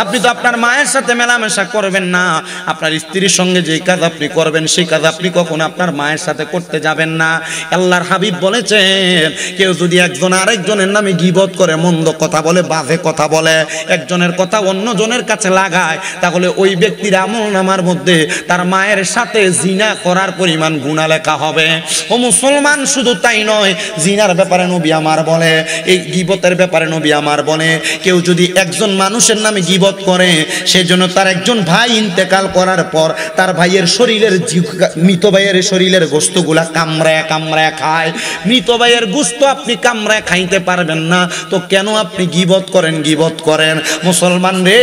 আপনি তো আপনার মায়ের সাথে মেলামেশা করবেন না, আপনার স্ত্রীর সঙ্গে যে কাজ আপনি করবেন সেই কাজ আপনি কখনো আপনার মায়ের সাথে করতে যাবেন না। আল্লাহর হাবিব বলেছেন, কেউ যদি একজন আরেকজনের নামে গীবত করে, মন্দ কথা বলে, বাজে কথা বলে, একজনের কথা অন্য জনের কাছে লাগায়, তাহলে ওই ব্যক্তির আমলনামার মধ্যে তার মায়ের সাথে জিনা করার পরিমাণ গুনাহ লেখা হবে। ও মুসলমান, শুধু তাই নয়, জিনার ব্যাপারে নবী আমার বলে, এই গীবতের ব্যাপারে নবী আমার বলে, কেউ যদি একজন মানুষের নামে গীবত করে, সেজন্য তার একজন ভাই ইন্তেকাল করার পর তার ভাইয়ের শরীরের, মৃত ভাইয়ের শরীরের গোশতগুলা কামড়ায় কামড়ায় খায়। মৃত ভাইয়ের গোশত আপনি কামড়ায় খাইতে পারবেন না, তো কেন আপনি গীবত করেন? গীবত করেন। মুসলমান রে,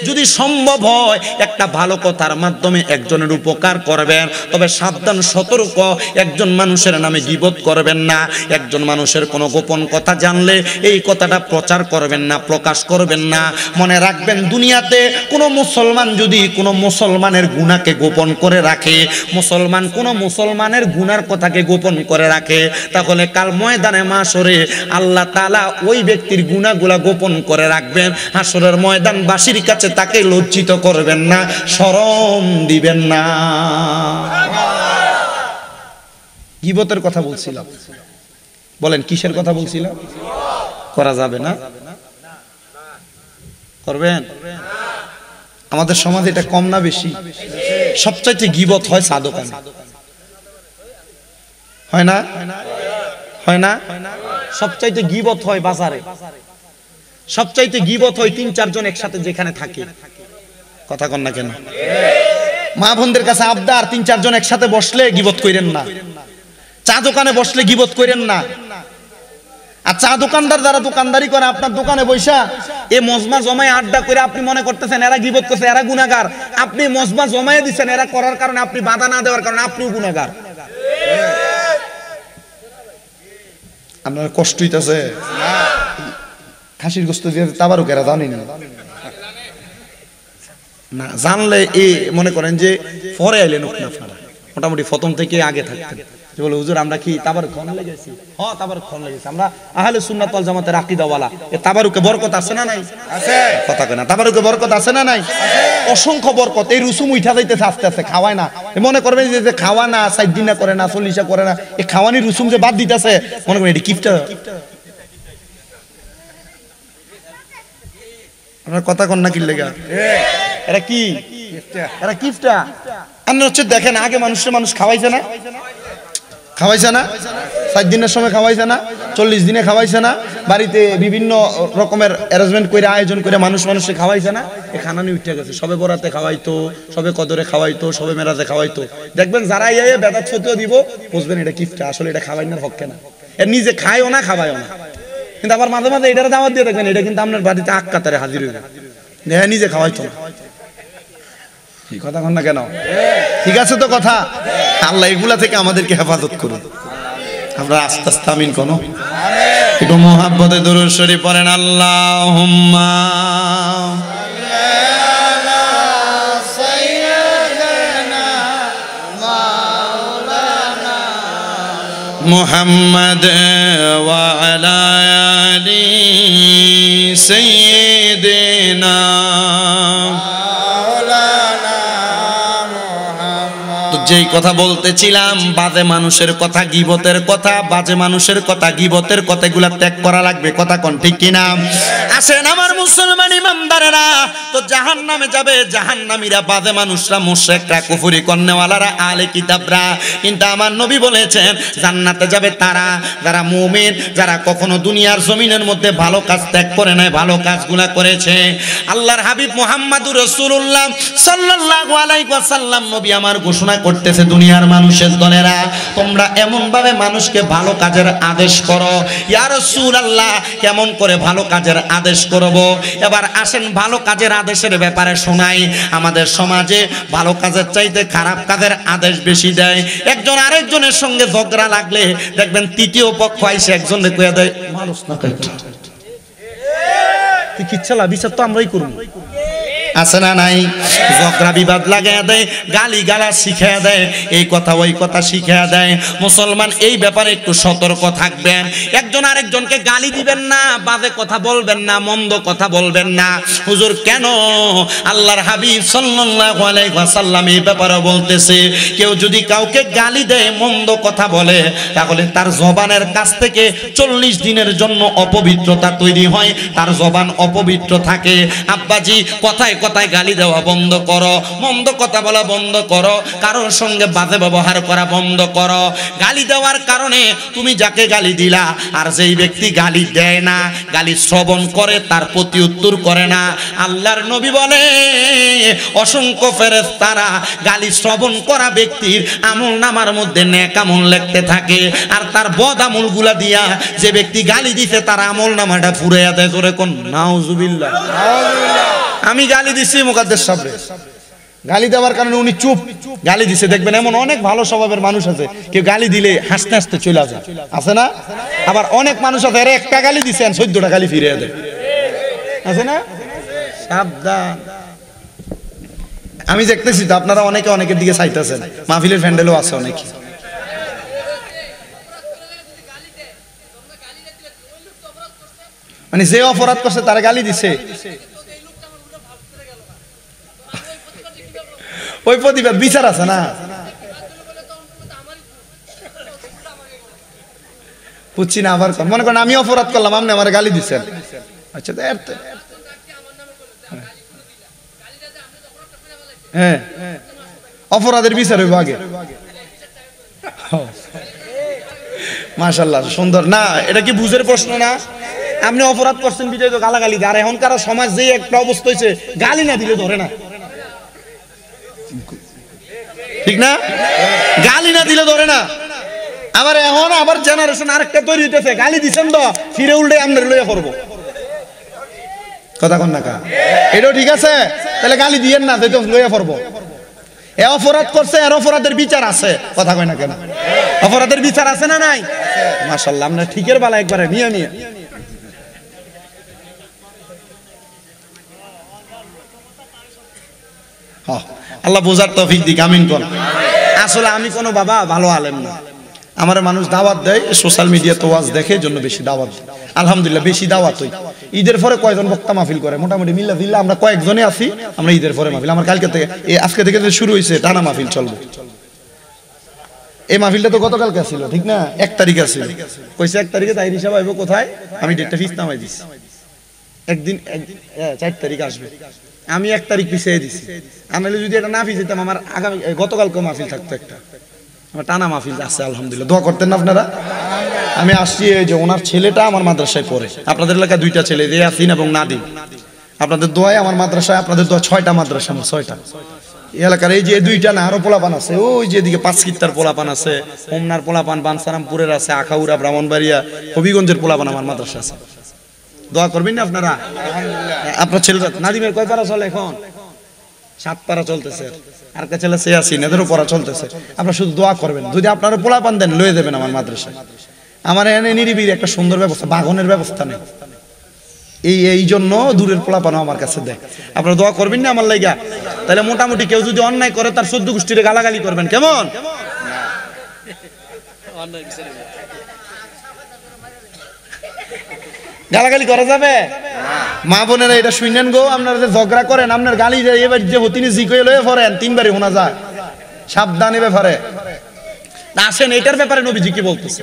যদি যদি সম্ভব হয় একটা ভালো কথার মাধ্যমে একজনের উপকার করবেন, তবে সাবধান সতর্ক, একজন মানুষের নামে গীবত করবেন না। একজন মানুষের কোনো গোপন কথা জানলে এই কথাটা প্রচার করবেন না, প্রকাশ করবেন না। মনে রাখবেন, দুনিয়াতে কোনো মুসলমান যদি কোনো মুসলমানের গুনাহকে গোপন করে রাখে, মুসলমান কোনো মুসলমানের গুনার কথাকে গোপন করে রাখে, তাহলে কাল ময়দানে মাশরে আল্লাহ তাআলা ওই ব্যক্তির গুনাহগুলা গোপন করে রাখবেন। হাশরের ময়দানবাসীর কাছে তাকে লজ্জিত করবেন না, শরম দিবেন না। গীবতের কথা বলছিলাম, বলেন কিসের কথা বলছিলাম? করা যাবে না? করবেন? আমাদের সমাজে এটা কম না বেশি? সবচাইতে গীবত হয় চা দোকানে, হয় না? হয় না? সবচাইতে গীবত হয় বাজারে, সবচাইতে গীবত হয় ৩-৪ জন একসাথে যেখানে থাকে। কথা কন না কেন? মা বোনদের কাছে আবদার, ৩-৪ জন একসাথে বসলে গীবত কইরেন না, চা দোকানে বসলে গীবত কইরেন না। আর চা দোকানদার যারা দোকানদারি করে আপনার দোকানে বৈশা এ মজমা জমায় আড্ডা করে আপনি মনে করতেছেন এরা গীবত করছে, এরা গুনাহগার। আপনি মজমা জমায়ে দিচ্ছেন এরা করার কারণে, আপনি বাধা না দেওয়ার কারণে আপনিও গুনাহগার। আপনার কষ্ট হইতাছে? খাসির গোশত দিয়ে তাবারুক এরা জানি না, না জানলে এই মনে করেন যে পরে আইলেন না, মোটামুটি প্রথম থেকে আগে থাকতেন। যে বলে হুজুর আমরা কি তাবারুক খাওয়ানো লেগেছি? হ্যাঁ তাবারুক খাওয়ানো লেগেছি। আমরা আহলে সুন্নাত ওয়াল জামাতের আকীদাওয়ালা। এ তাবারুকে বরকত আছে না নাই? আছে। কথা কয় না, তাবারুকে বরকত আছে না নাই? অসংখ্য বরকত। এই রুসুম উঠা যাইতেছে আস্তে আস্তে, খাওয়ায় না। মনে করবেন যে খাওয়া না 4 দিন না করে না 40 করে না, এই খাওয়ানি রুসুম যে বাদ দিতেছে, মনে করেন এটি কিফটা। আপনার কথা কন না কি লেগা? এরা কি? এরা কিফটা। আপনি হচ্ছে দেখেন আগে মানুষ খাওয়াইছে না? খাওয়াইছে না? 4 দিনের সময় খাওয়াইছে না? 40 দিনে খাওয়াইছে না? বাড়িতে বিভিন্ন রকমের অ্যারেঞ্জমেন্ট করে আয়োজন করে মানুষে খাওয়াইছে না? এই খানানি উঠে গেছে। সবে বরাতে খাওয়াইতো, সবে কদরে খাওয়াইতো, সবে মেরাজে খাওয়াইতো। দেখবেন যারা এই বেদাত ফতোয়া দিব বুঝবেন এটা কিফটা, আসলে এটা খাওয়াইনার পক্ষে না। এর নিজে খায়ও না খাওয়ায়ও না, কিন্তু আবার মাঝে মাঝে এটার দাওয়াত দিয়ে দেখবেন এটা কিন্তু আপনার বাড়িতে আক্কাতারে হাজির হয়ে যায়, নিজে খাওয়াইতো না। কথা কন না কেন? ঠিক আছে তো কথা? আল্লাহ এগুলা থেকে আমাদেরকে হেফাজত করুন। আমরা আস্তে আস্তে আমিন কোন একটু মুহাব্বতে দুরূদ শরীফ পড়েন। আল্লাহুম্মা মুহাম্মদ ওয়া আলা আলি সাইয়্যিদিনা। যেই কথা বলতেছিলাম, বাজে মানুষের কথা, গীবতের কথা, বাজে মানুষের কথা, গীবতের কথাগুলা ত্যাগ করা লাগবে। কথা কোন ঠিক কিনা? আসেন আমার মুসলমান ইমানদারেরা, তো জাহান্নামে যাবে জাহান্নামীরা, বাজে মানুষরা, মুশরিকরা, কুফরি কর্নেওয়ালারা, আলে কিতাবরা। কিন্তু আমার নবী বলেছেন জান্নাতে যাবে তারা যারা মুমিন, যারা কখনো দুনিয়ার জমিনের মধ্যে ভালো কাজ ত্যাগ করে নাই, ভালো কাজগুলা করেছে। আল্লাহর হাবিব মুহাম্মাদুর রাসূলুল্লাহ সাল্লাল্লাহু আলাইহি ওয়াসাল্লাম নবী আমার ঘোষণা করতেছে, দুনিয়ার মানুষের দলেরা তোমরা এমন ভাবে মানুষকে ভালো কাজের আদেশ করো। ইয়া রাসূলুল্লাহ কেমন করে ভালো কাজের আদেশ করব? এবার আসেন ভালো কাজের আদেশের ব্যাপারে শোনাই। আমাদের সমাজে ভালো কাজের চাইতে খারাপ কাজের আদেশ বেশি দেয়। একজন আরেকজনের সঙ্গে ঝগড়া লাগলে দেখবেন তৃতীয় পক্ষ আইসে একজনকে কইয়া দেয় মানুষ না কাইটা, তুই কিচ্ছালা বিচার তো আমরাই করব। আছে না নাই? ঝগড়া বিবাদ লাগাইয়া দেয়, গালি গালা শিখাইয়া দেয়, এই কথা ওই কথা শিখাইয়া দেয়। মুসলমান এই ব্যাপারে একটু সতর্ক থাকবেন। একজন আরেকজনকে গালি দিবেন না, বাজে কথা বলবেন না, মন্দ কথা বলবেন না। হুজুর কেন? আল্লাহর হাবিব সাল্লাল্লাহু আলাইহি ওয়াসাল্লাম এই ব্যাপারে বলতেছে, কেউ যদি কাউকে গালি দেয়, মন্দ কথা বলে, তাহলে তার জবানের কাছ থেকে 40 দিনের জন্য অপবিত্রতা তৈরি হয়, তার জবান অপবিত্র থাকে। আব্বাজি কথায় কথায় গালি দেওয়া বন্ধ করো, মন্দ কথা বলা বন্ধ করো, কারোর সঙ্গে বাজে ব্যবহার করা বন্ধ করো। গালি দেওয়ার কারণে তুমি যাকে গালি দিলা, আর যেই ব্যক্তি গালি দেয় না, গালি শ্রবণ করে, তার প্রতি উত্তর করে না, আল্লাহর নবী বলে অসংখ্য ফেরেশতারা গালি শ্রবণ করা ব্যক্তির আমলনামার মধ্যে নেক আমল লিখতে থাকে, আর তার বদ আমলগুলা দিয়া যে ব্যক্তি গালি দিছে তার আমলনামাটা ফুরাইয়া দেয়। জোরে কোন নাউজুবিল্লাহ। আমি গালি দিছি মুকাদ্দেস সাহেব, গালি দেওয়ার কারণে উনি চুপ, গালি দিছে। দেখবেন এমন অনেক ভালো স্বভাবের মানুষ আছে, কেউ গালি দিলে হাসতে হাসতে চলে যায়, আছে না? আবার অনেক মানুষ আছে এর একটা গালি দিছেন 14টা গালি ফিরিয়ে দেয়, আছে না? সাবধান। আমি দেখতেছি তো আপনারা অনেকে অনেকের দিকে চাইতেছেন, মাহফিলের প্যান্ডেলও আছে অনেকে। মানে যে অপরাধ করছে তার গালি দিছে, ওই প্রতিবাদ বিচার আছে না? বুঝছি না। আবার মনে করেন আমি অপরাধ করলাম, আপনি আমার গালি দিচ্ছেন, আচ্ছা হ্যাঁ, অপরাধের বিচার হইব আগে। মাশাআল্লাহ, সুন্দর না? এটা কি বুঝের প্রশ্ন না? আপনি অপরাধ করছেন বিজয় তো গালাগালি দেয়। আর এখনকার সমাজ যে একটা অবস্থা হয়েছে, গালি না দিলে ধরে না, ঠিক না? গালি না দিলে ধরে না। আবার এখন আবার জেনারেশন আরেকটা তৈরি হইতেছে, গালি দিচ্ছেন তো ফিরে উল্টে আমরা লইয়া করবো, কথা কন না কা? এটাও ঠিক আছে, তাহলে গালি দিয়েন না, তো লইয়া পড়বো। এ অপরাধ করছে, এর অপরাধের বিচার আছে, কথা কয় না কেন? অপরাধের বিচার আছে না নাই? মাশাআল্লাহ, আমরা ঠিকের বেলা একবারে নিয়ে নিয়ে। আল্লাহ বোঝার তৌফিক দিক, আমিন কোন। আসলে আমি কোনো বাবা ভালো আলেম না, আমার মানুষ দাওয়াত দেয়, সোশ্যাল মিডিয়াতে ওয়াজ দেখে জন্য বেশি দাওয়াত। আলহামদুলিল্লাহ বেশি দাওয়াত হই। ঈদের পরে কয়জন বক্তা মাহফিল করে, মোটামুটি মিল্লা ফিল্লা আমরা কয়েকজনে আছি, আমরা ঈদের পরে মাহফিল। আমার কালকে থেকে আজকে থেকে শুরু হয়েছে, টানা মাহফিল চলবে। এই মাহফিলটা তো গতকালকে ছিল, ঠিক না? 1 তারিখ আছে, কইছে 1 তারিখে তাই হিসাব আইব। কোথায়? আমি ডেটটা ফিক্স নামাই দিছি, একদিন 4 তারিখ আসবে। আমি 1 তারিখ পিছিয়ে দিছি। আমি যদি এটা না পিছিয়ে আমার আগামী গতকালকে মাহফিল থাকতো একটা, আমার টানা মাহফিল আছে আলহামদুলিল্লাহ। দোয়া করতেন না আপনারা? আমি আসছি, এই যে ওনার ছেলেটা আমার মাদ্রাসায় পড়ে, আপনাদের এলাকায় 2টা ছেলে, ইয়াসিন এবং নাদিম। আপনাদের দোয়ায় আমার মাদ্রাসায়, আপনাদের দোয়া 6টা মাদ্রাসা, আমার 6টা এলাকার। এই যে 2টা না, আরো পোলাপান আছে, ওই যে এদিকে 5 কিত্তার পোলাপান আছে, হোমনার পোলাপান, বানসারামপুরের আছে, আখাউড়া, ব্রাহ্মণবাড়িয়া, হবিগঞ্জের পোলাপান আমার মাদ্রাসা আছে। দোয়া করবেন না আপনারা? আপনার ছেলেটা নাদিমের কয় পারা চলে এখন? 7 পারা চলতেছে। আর কা ছেলে ইয়াসিন, এদেরও পড়া চলতেছে। আপনারা শুধু দোয়া করবেন, যদি আপনারা পোলাপান দেন লয়ে দেবেন আমার মাদ্রাসায়। আমার এখানে নিরিবিলি একটা সুন্দর ব্যবস্থা, বাগনের ব্যবস্থা নেই, এই জন্য দূরের পোলাপানও আমার কাছে দেয়। আপনারা দোয়া করবেন না আমার লাইগা? তাহলে মোটামুটি কেউ যদি অন্যায় করে তার 14 গোষ্ঠীরে গালাগালি করবেন, কেমন? গালাগালি করা যাবে? মা বোনেরা এটা শুনেন গো, আপনারা যে ঝগড়া করেন, আপনার গালি এবার যে হতিনি জি কয়ে লয়ে পড়েন, 3বারই শোনা যায়। সাবধানে ব্যাপারে আসেন, এটার ব্যাপারে নবীজি কি বলতেছে?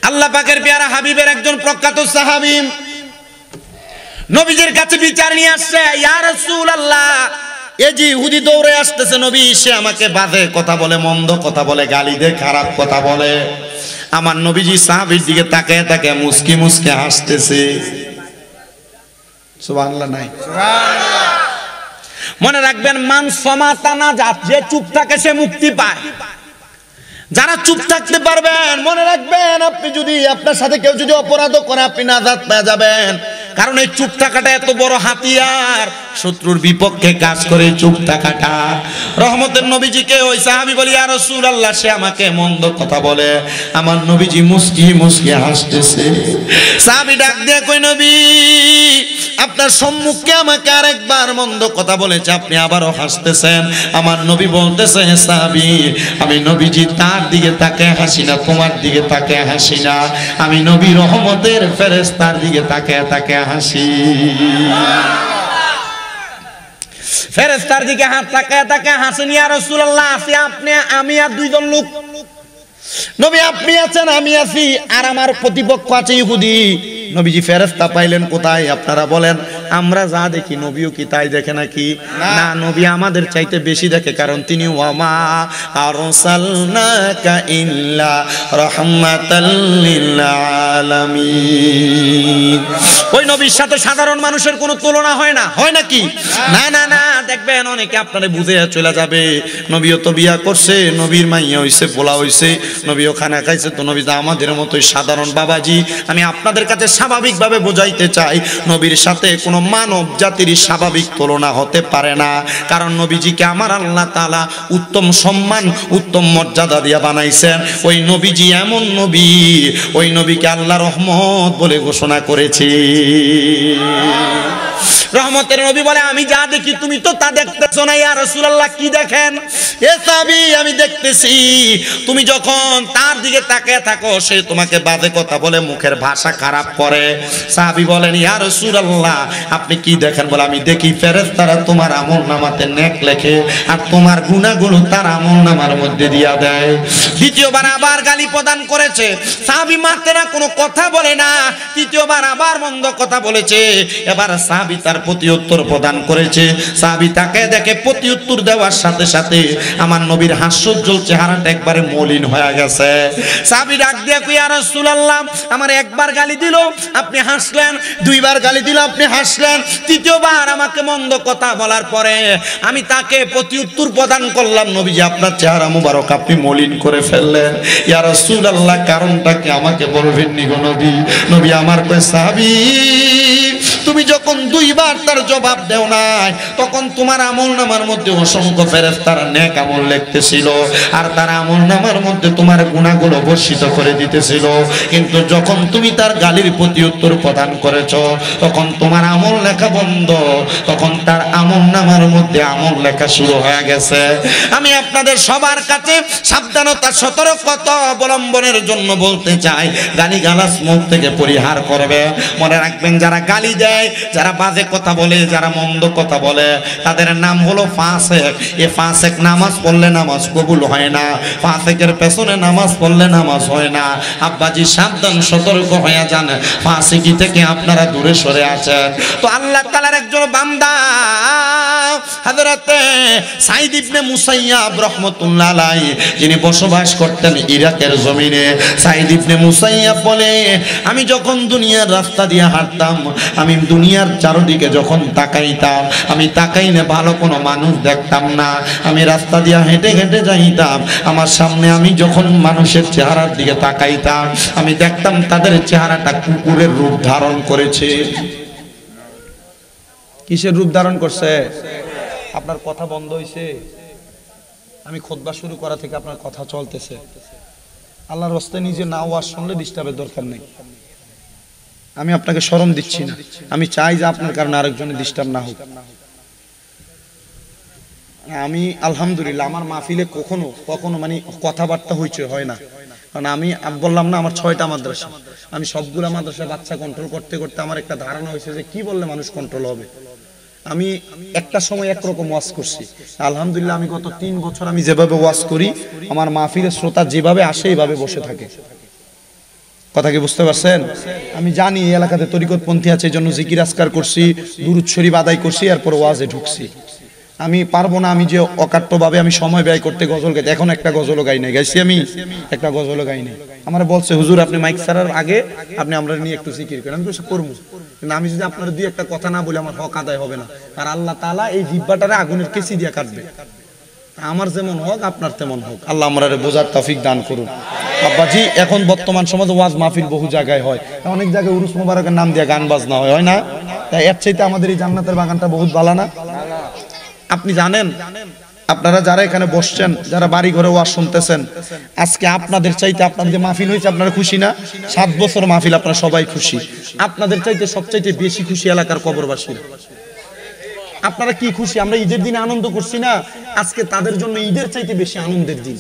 আল্লাহ পাকের পেয়ারা হাবিবের একজন প্রখ্যাত সাহাবী নবীজির কাছে বিচার নিয়ে আসছে। ইয়া রাসূলুল্লাহ, এই যে ইহুদি দৌড়ে আসতেছে, নবী সে আমাকে বাজে কথা বলে, মন্দ কথা বলে, গালি দেয়, খারাপ কথা বলে। আমার নবীজি সাহাবীর দিকে তাকায় তাকায় মুস্কি মুস্কি হাসতেছে। সুবহানাল্লাহ নাই? সুবহানাল্লাহ। মনে রাখবেন, মান সমাতানা জাত, যে চুপ থাকে সে মুক্তি পায়। যারা চুপ থাকতে পারবেন, মনে রাখবেন, আপনি যদি আপনার সাথে কেউ যদি অপরাধ করে, আপনি নাজাত পেয়ে যাবেন। কারণ এই চুপ থাকাটা এত বড় হাতিয়ার, শত্রুর বিপক্ষে কাজ করে চুপ থাকাটা। রহমতের নবীজিকে ওই সাহাবী বলি, ইয়া রাসূলুল্লাহ, সে আমাকে মন্দ কথা বলে। আমার নবীজি মুস্কি মুস্কি হাসতেছে। সাহাবী ডাক দিয়ে কই, নবী আপনার সম্মুখে আমাকে আরেকবার মন্দ কথা বলেছে, আপনি আবারও হাসতেছেন। আমার নবী বলতেছে, সাহাবী আমি নবীজি তার দিকে তাকায় হাসি না, তোমার দিকে তাকায় হাসি না, আমি নবী রহমতের ফেরেশতার দিকে তাকায় তাকায় হাসি। ফেরেশতার দিকে হাত তাকায় তাকায় হাসেন। ইয়া রাসূলুল্লাহ, আসি আপনি, আমি আর 2জন লোক। নবী আপনি আছেন, আমি আছি, আর আমার প্রতিপক্ষ আছে ইহুদি। নবীজি ফেরেশতা পাইলেন কোথায়? আপনারা বলেন। আমরা যা দেখি নবীও কি তাই দেখে নাকি? না, নবী আমাদের চাইতে বেশি দেখে, কারণ তিনি ওয়ামা আরসালনাকা ইল্লা রাহমাতাল লিল আলামিন। ওই নবীর সাথে সাধারণ মানুষের কোনো তুলনা হয় না, হয় নাকি? না না না, দেখবেন অনেকে আপনারে বুঝে চলে যাবে নবীও তো বিয়া করছে, নবীর মাইয়া হইছে, পোলা হইছে, নবীও খানা খাইছে, তো নবী তো আমাদের মতোই সাধারণ। বাবাজি, আমি আপনাদের কাছে স্বাভাবিকভাবে বোঝাইতে চাই, নবীর সাথে কোনো মানব জাতির স্বাভাবিক তুলনা হতে পারে না। কারণ নবীজিকে আমার আল্লাহ তাআলা উত্তম সম্মান, উত্তম মর্যাদা দিয়া বানাইছেন। ওই নবীজি এমন নবী, ওই নবীকে আল্লাহ রহমত বলে ঘোষণা করেছে। রহমতের নবী বলে, আমি যা দেখি তুমি তো তা দেখতেছো না। ইয়া রাসূলুল্লাহ, কি দেখেন? এ সাহাবী, আমি দেখতেছি তুমি যখন তার দিকে তাকিয়ে থাকো, সে তোমাকে বাজে কথা বলে, মুখের ভাষা খারাপ করে। সাহাবী বলেন, ইয়া রাসূলুল্লাহ, আপনি কি দেখেন? বলে, আমি দেখি ফেরেশতারা তোমার আমলনামাতে নেক লেখে আর তোমার গুনাহগুলো তার আমলনামার মধ্যে দিয়া দেয়। দ্বিতীয়বার আবার গালি প্রদান করেছে। সাহাবী মারতে না, কোনো কথা বলে না। তৃতীয়বার আবার মন্দ কথা বলেছে। এবার সাহাবী তার প্রতি উত্তর প্রদান করেছে। সাহাবী তাকে দেখে প্রতি উত্তর দেওয়ার সাথে সাথে আমার নবীর হাস্যোজ্জ্বল চেহারাটা একবারে মলিন হয়ে গেছে। সাহাবী ডাক দিয়ে কই, ইয়া রাসূলুল্লাহ, আমার একবার গালি দিল আপনি হাসলেন, দুইবার গালি দিল আপনি হাসলেন, তৃতীয়বার আমাকে মন্দ কথা বলার পরে আমি তাকে প্রতি উত্তর প্রদান করলাম, নবীজি আপনার চেহারা মুবারক আপনি মলিন করে ফেললেন। ইয়া রাসূলুল্লাহ, কারণটা কি আমাকে বলবেন নি গো নবী? নবী আমার কয়, সাহাবী, তুমি যখন দুইবার তার জবাব দেও নাই, তখন তোমার আমলনামার মধ্যে অসংখ্য ফেরেশতারা নেক আমল লিখতেছিল আর তার আমলনামার মধ্যে তোমার গুনাহগুলো বর্ষিত করে দিতেছিল। কিন্তু যখন তুমি তার গালির প্রতি উত্তর প্রদান করেছো, তখন তোমার আমল লেখা বন্ধ, তখন তার আমলনামার মধ্যে আমল লেখা শুরু হয়ে গেছে। আমি আপনাদের সবার কাছে সাবধানতা, সতর্কতা অবলম্বনের জন্য বলতে চাই, গালিগালাজ মুখ থেকে পরিহার করবে। মনে রাখবেন, যারা গালি দেয়, যারা বাজে কথা বলে, যারা মন্দ কথা বলে, তাদের নাম হলো ফাসেক। এ ফাসেক নামাজ পড়লে নামাজ কবুল হয় না, ফাসেকের পেছনে নামাজ পড়লে নামাজ হয় না। আব্বাজি সাবধান, সতর্ক হয়ে যান, ফাসিকি থেকে আপনারা দূরে সরে আছেন। তো আল্লাহ তাআলার একজন বান্দা হযরতে সাঈদ ইবনে মুসাইয়াব রাহমাতুল্লাহ আলাইহি, যিনি বসবাস করতেন ইরাকের জমিনে। সাঈদ ইবনে মুসাইয়াব বলে, আমি যখন দুনিয়ার রাস্তা দিয়ে হাঁটতাম, আমি দুনিয়ার চারদিকে যখন তাকাইতাম, আমি তাকাইলে ভালো কোনো মানুষ দেখতাম না। আমি রাস্তা দিয়ে হেঁটে হেঁটে যাইতাম, আমার সামনে আমি যখন মানুষের চেহারার দিকে তাকাইতাম, আমি দেখতাম তাদের চেহারাটা কুকুরের রূপ ধারণ করেছে। কিসের রূপ ধারণ করছে? আপনার কথা বন্ধ হয়েছে, আমি খুতবা শুরু করা থেকে আপনার কথা চলতেছে। আল্লাহর রাস্তায় নিজে না ওয়াজ শুনলে ডিস্টার্বের দরকার নেই। আমি আপনাকে শরম দিচ্ছি না, আমি চাই যে আপনার কারণে আরেকজনের ডিস্টার্ব না হোক। আমি আলহামদুলিল্লাহ আমার মাহফিলে কখনো কখনো মানে কথাবার্তা হইচই হয় না। কারণ আমি বললাম না, আমার 6টা মাদ্রাসা, আমি সবগুলা মাদ্রাসা বাচ্চা কন্ট্রোল করতে করতে আমার একটা ধারণা হয়েছে যে কি বললে মানুষ কন্ট্রোল হবে। আমি একটা সময় একরকম ওয়াজ করছি, আলহামদুলিল্লাহ আমি গত 3 বছর আমি যেভাবে ওয়াজ করি, আমার মাহফিলের শ্রোতা যেভাবে আসে এইভাবে বসে থাকে। কথা কি বুঝতে পারছেন? আমি জানি এই এলাকাতে তরিকতপন্থী আছে, এই জন্য জিকির আজকার করছি, দুরূদ শরীফ আদায় করছি, এরপর ওয়াজে ঢুকছি। আমি পারবো না, আমি যে অকাট্যভাবে আমি সময় ব্যয় করতে গজল গাইতে, এখন একটা গজলও গাই নাই, গাইছি আমি একটা গজলও গাই নাই। আমার বলছে, হুজুর আপনি মাইক ছাড়ার আগে আপনি আমরা নিয়ে একটু জিকির করেন, আমি তো করবো, কিন্তু আমি যদি আপনার দুই একটা কথা না বলি আমার হক আদায় হবে না। আর আল্লাহ তাআলা এই জিহ্বাটারে আগুনের কেচি দিয়ে কাটবে। আমার যেমন হোক আপনার তেমন হোক, আল্লাহ আমারে বোঝার তৌফিক দান করুন। আব্বাজি, এখন বর্তমান সমাজে ওয়াজ মাহফিল বহু জায়গায় হয়, অনেক জায়গায় উরুস মোবারকের নাম দিয়ে গান বাজনা হয় না? তাই এর চাইতে আমাদের এই জান্নাতের বাগানটা বহুত ভালো না? আপনি জানেন, আপনারা যারা এখানে বসছেন, যারা বাড়ি ঘরে ওয়াজ শুনতেছেন, আজকে আপনাদের চাইতে আপনাদের যে মাহফিল হয়েছে আপনারা খুশি না? 7 বছর মাহফিল, আপনারা সবাই খুশি। আপনাদের চাইতে সবচাইতে বেশি খুশি এলাকার কবরবাসীরা। আপনারা কি খুশি? আমরা ঈদের দিনে আনন্দ করছি না, আজকে তাদের জন্য ঈদের চাইতে বেশি আনন্দের দিন।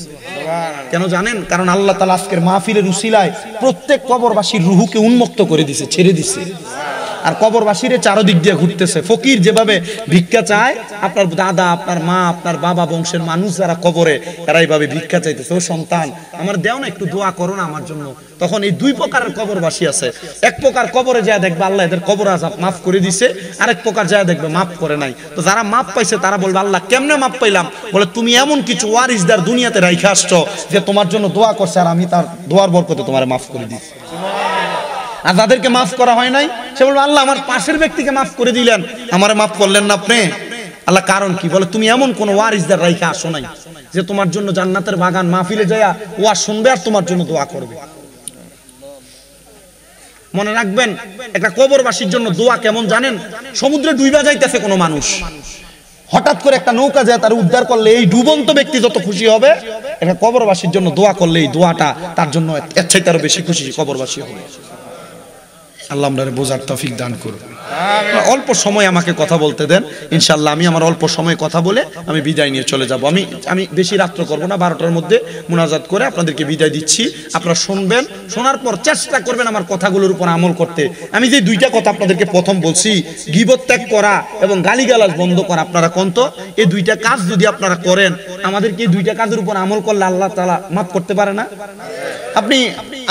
কেন জানেন? কারণ আল্লাহ তাআলা আজকের মাহফিলের উসিলায় প্রত্যেক কবরবাসীর রুহুকে উন্মুক্ত করে দিয়েছে, ছেড়ে দিয়েছে। আর কবরবাসীরে চারদিক দিয়ে ঘুরতেছে। ফকির যেভাবে ভিক্ষা চায়, আপনার দাদা, আপনার মা, আপনার বাবা বংশের মানুষ যারা কবরে, তারা এইভাবে ভিক্ষা চাইতেছে, ও সন্তান আমার দেও না, একটু দোয়া করো না আমার জন্য। তখন এই 2 প্রকারের কবরবাসী আছে। এক প্রকার কবরে যায় দেখবে আল্লাহ এদের কবর আযাব মাফ করে দিছে, আরেক প্রকার যায় দেখবে মাফ করে নাই। তো যারা মাফ পাইছে তারা বলবে, আল্লাহ কেমনে মাফ পাইলাম? বলে, তুমি এমন কিছু ওয়ারিসদার দুনিয়াতে রাইখা আসছো যে তোমার জন্য দোয়া করছে, আর আমি তার দোয়ার বরকতে তোমারে মাফ করে দিয়েছি। আর যাদেরকে মাফ করা হয় নাই, সে বলবে, আল্লাহ আমার পাশের ব্যক্তিকে মাফ করে দিলেন, আমারে মাফ করলেন না আপনি। আল্লাহ কারণ কি? বলে তুমি এমন কোন ওয়ারিসদার রাইখা আসো নাই যে তোমার জন্য জান্নাতের বাগান মাহফিলে যায়া ওয়া শুনবে আর তোমার জন্য দোয়া করবে। মনে রাখবেন, একটা কবরবাসীর জন্য দোয়া কেমন জানেন? সমুদ্রে ডুইবা যাইতেছে কোনো মানুষ, হঠাৎ করে একটা নৌকা যায় তার উদ্ধার করলে এই ডুবন্ত ব্যক্তি যত খুশি হবে, একটা কবরবাসীর জন্য দোয়া করলে এই দোয়াটা তার জন্য এর চাইতে আরো বেশি খুশি কবরবাসী হবে। আল্লাহ আমাদের বোঝার তৌফিক দান করুন। অল্প সময় আমাকে কথা বলতে দেন, ইনশাআল্লাহ আমি আমার অল্প সময় কথা বলে আমি বিদায় নিয়ে চলে যাব। আমি বেশি রাত্র করব না, 12টার মধ্যে মুনাজাত করে আপনাদেরকে বিদায় দিচ্ছি। আপনারা শুনবেন, শোনার পর চেষ্টা করবেন আমার কথাগুলোর উপর আমল করতে। আমি যে দুইটা কথা আপনাদেরকে প্রথম বলছি, গীবত ত্যাগ করা এবং গালিগালাজ বন্ধ করা, আপনারা কোন তো এই দুইটা কাজ যদি আপনারা করেন, আমাদেরকে এই দুইটা কাজের উপর আমল করলে আল্লাহ তাআলা মাফ করতে পারে না? আপনি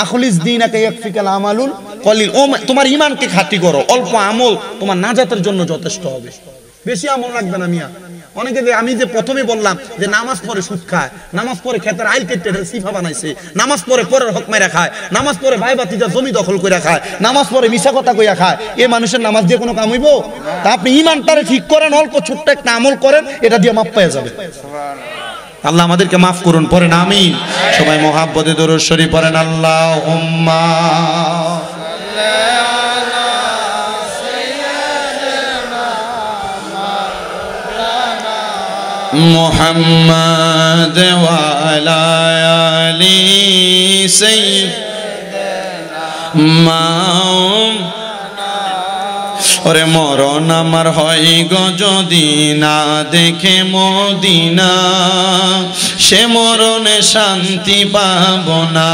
আখলিস দীনাকা ইয়াকফিকাল আমালুল কলিল, ও তোমার ঈমানকে খাঁটি করো, অল্প আমল তোমার নাজাতের জন্য যথেষ্ট হবে, বেশি আমল লাগবে না মিয়া। অনেকে আমি যে প্রথমে বললাম যে নামাজ পড়ে সুদ খায়, নামাজ পড়ে খেতের আইল কেটে সিফা বানাইছে, নামাজ পড়ে পরের হক মেরা খায়, নামাজ পড়ে ভাই বাতিজা জমি দখল করে খায়, নামাজ পড়ে মিশা কথা কইয়া খায়, এই মানুষের নামাজ দিয়ে কোনো কাম হইব? তা আপনি ঈমানটারে ঠিক করেন, অল্প ছোট্ট একটা আমল করেন, এটা দিয়ে মাপ পেয়ে যাবে। আল্লাহ আমাদেরকে মাফ করুন, পড়েন আমিন। সবাই মুহাব্বতে দরুদ শরীফ পড়েন, আল্লাহুম্মা মুহাম্মাদ ওয়া আলা আলি সাইয়্যিদিনা। ওরে মরণ আমার হয় গো যদি না দেখে মদিনা, সে মরণে শান্তি পাব না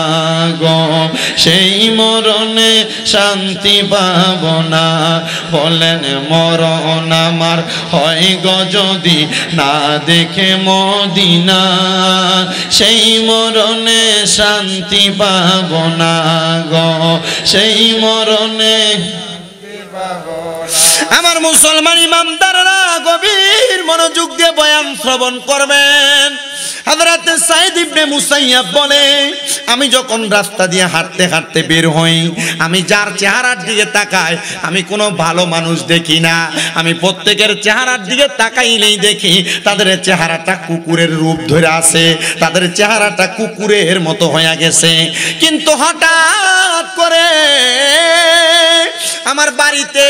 গো, সেই মরণে শান্তি পাব না। বলেন মরণ আমার হয় গো যদি না দেখে মদিনা, সেই মরণে শান্তি পাব না গো, সেই মরণে। আমার মুসলমান ইমানদাররা গভীর মনোযোগ দিয়ে বয়ান শ্রবণ করবেন। হযরত সাঈদ ইবনে মুসাইয়াব বলে, আমি যখন রাস্তা দিয়ে হাঁটতে হাঁটতে বের হই, আমি যার চেহারার দিকে তাকাই আমি কোনো ভালো মানুষ দেখি না। আমি প্রত্যেকের চেহারার দিকে তাকাইলেই দেখি তাদের চেহারাটা কুকুরের রূপ ধরে আছে, তাদের চেহারাটা কুকুরের মতো হয়ে গেছে। কিন্তু হঠাৎ করে আমার বাড়িতে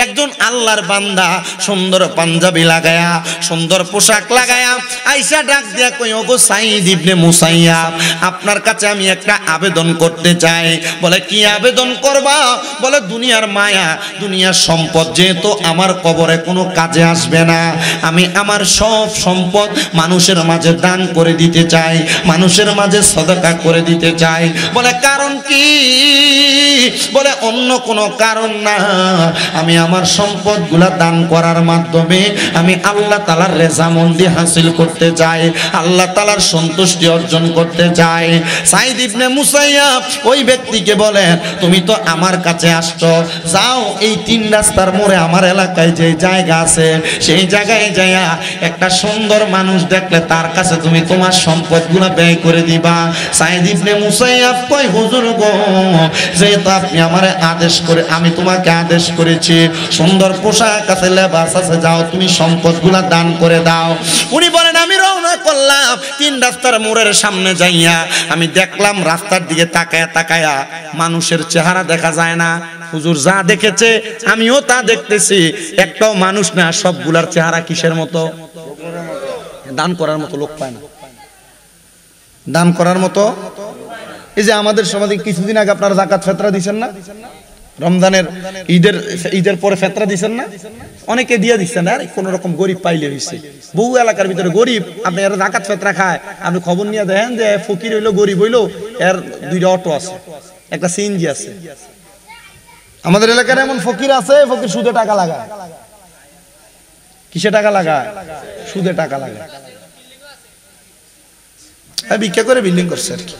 একজন আল্লাহর বান্দা সুন্দর পাঞ্জাবি লাগায়া, সুন্দর পোশাক লাগায়া আইসা ডাক দিয়া কই, ওগো সাঈদ ইবনে মুসাইয়াব, আপনার কাছে আমি একটা আবেদন করতে চাই। বলে কি আবেদন করবা? বলে দুনিয়ার মায়া, দুনিয়ার সম্পদ যেহেতু আমার কবরে কোনো কাজে আসবে না, আমি আমার সব সম্পদ মানুষের মাঝে দান করে দিতে চাই, মানুষের মাঝে সদকা করে দিতে চাই। বলে কারণ কি? বলে অন্য কোনো কারণ না, আমি আমার সম্পদগুলা দান করার মাধ্যমে আমি আল্লাহ তাআলার রেজামন্দি হাসিল করতে চাই, আল্লাহ তাআলার সন্তুষ্টি অর্জন করতে চাই। সাঈদ ইবনে মুসাইয়াব ওই ব্যক্তিকে বলেন, তুমি তো আমার কাছে আসছো, যাও এই 3 রাস্তার মোড়ে আমার এলাকায় যে জায়গা আছে সেই জায়গায় যাইয়া একটা সুন্দর মানুষ দেখলে তার কাছে তুমি তোমার সম্পদগুলা ব্যয় করে দিবা। সাঈদ ইবনে মুসাইয়াব কই, হুজুর গো, যেহেতু আপনি আমারে আদেশ করে, আমি তোমাকে আদেশ করেছি, সুন্দর পোশাক আছে, লেবাস আছে, যাও তুমি সম্পদগুলা দান করে দাও। উনি বলেন, আমি রওনা করলাম, 3 রাস্তার মোড়ের সামনে যাইয়া আমি দেখলাম রাস্তার দিকে তাকায়া তাকায়া মানুষের চেহারা দেখা যায় না। হুজুর যা দেখেছে আমিও তা দেখতেছি, একটাও মানুষ না, সবগুলার চেহারা কিসের মতো? দান করার মতো লোক পায় না, দান করার মতো। এই যে আমাদের সমাজে কিছুদিন আগে আপনারা যাকাত ফিতরা দিবেন না, রমজানের ঈদের পরে ফিতরা দিবেন না, অনেকে দিয়ে দিচ্ছেন, আর কোন রকম গরিব পাইলে হইছে। বহু এলাকার ভিতরে গরিব, আপনি এর যাকাত ফিতরা খায়, আপনি খবর নিয়ে দেখেন যে ফকির হইলো গরিব হইলো, এর 2টা অটো আছে, একটা সিএনজি আছে। আমাদের এলাকার এমন ফকির আছে, ফকির সুদে টাকা লাগায়। কিসে টাকা লাগায়? সুদে টাকা লাগায়, ভিক্ষা করে বিল্ডিং করছে আর কি।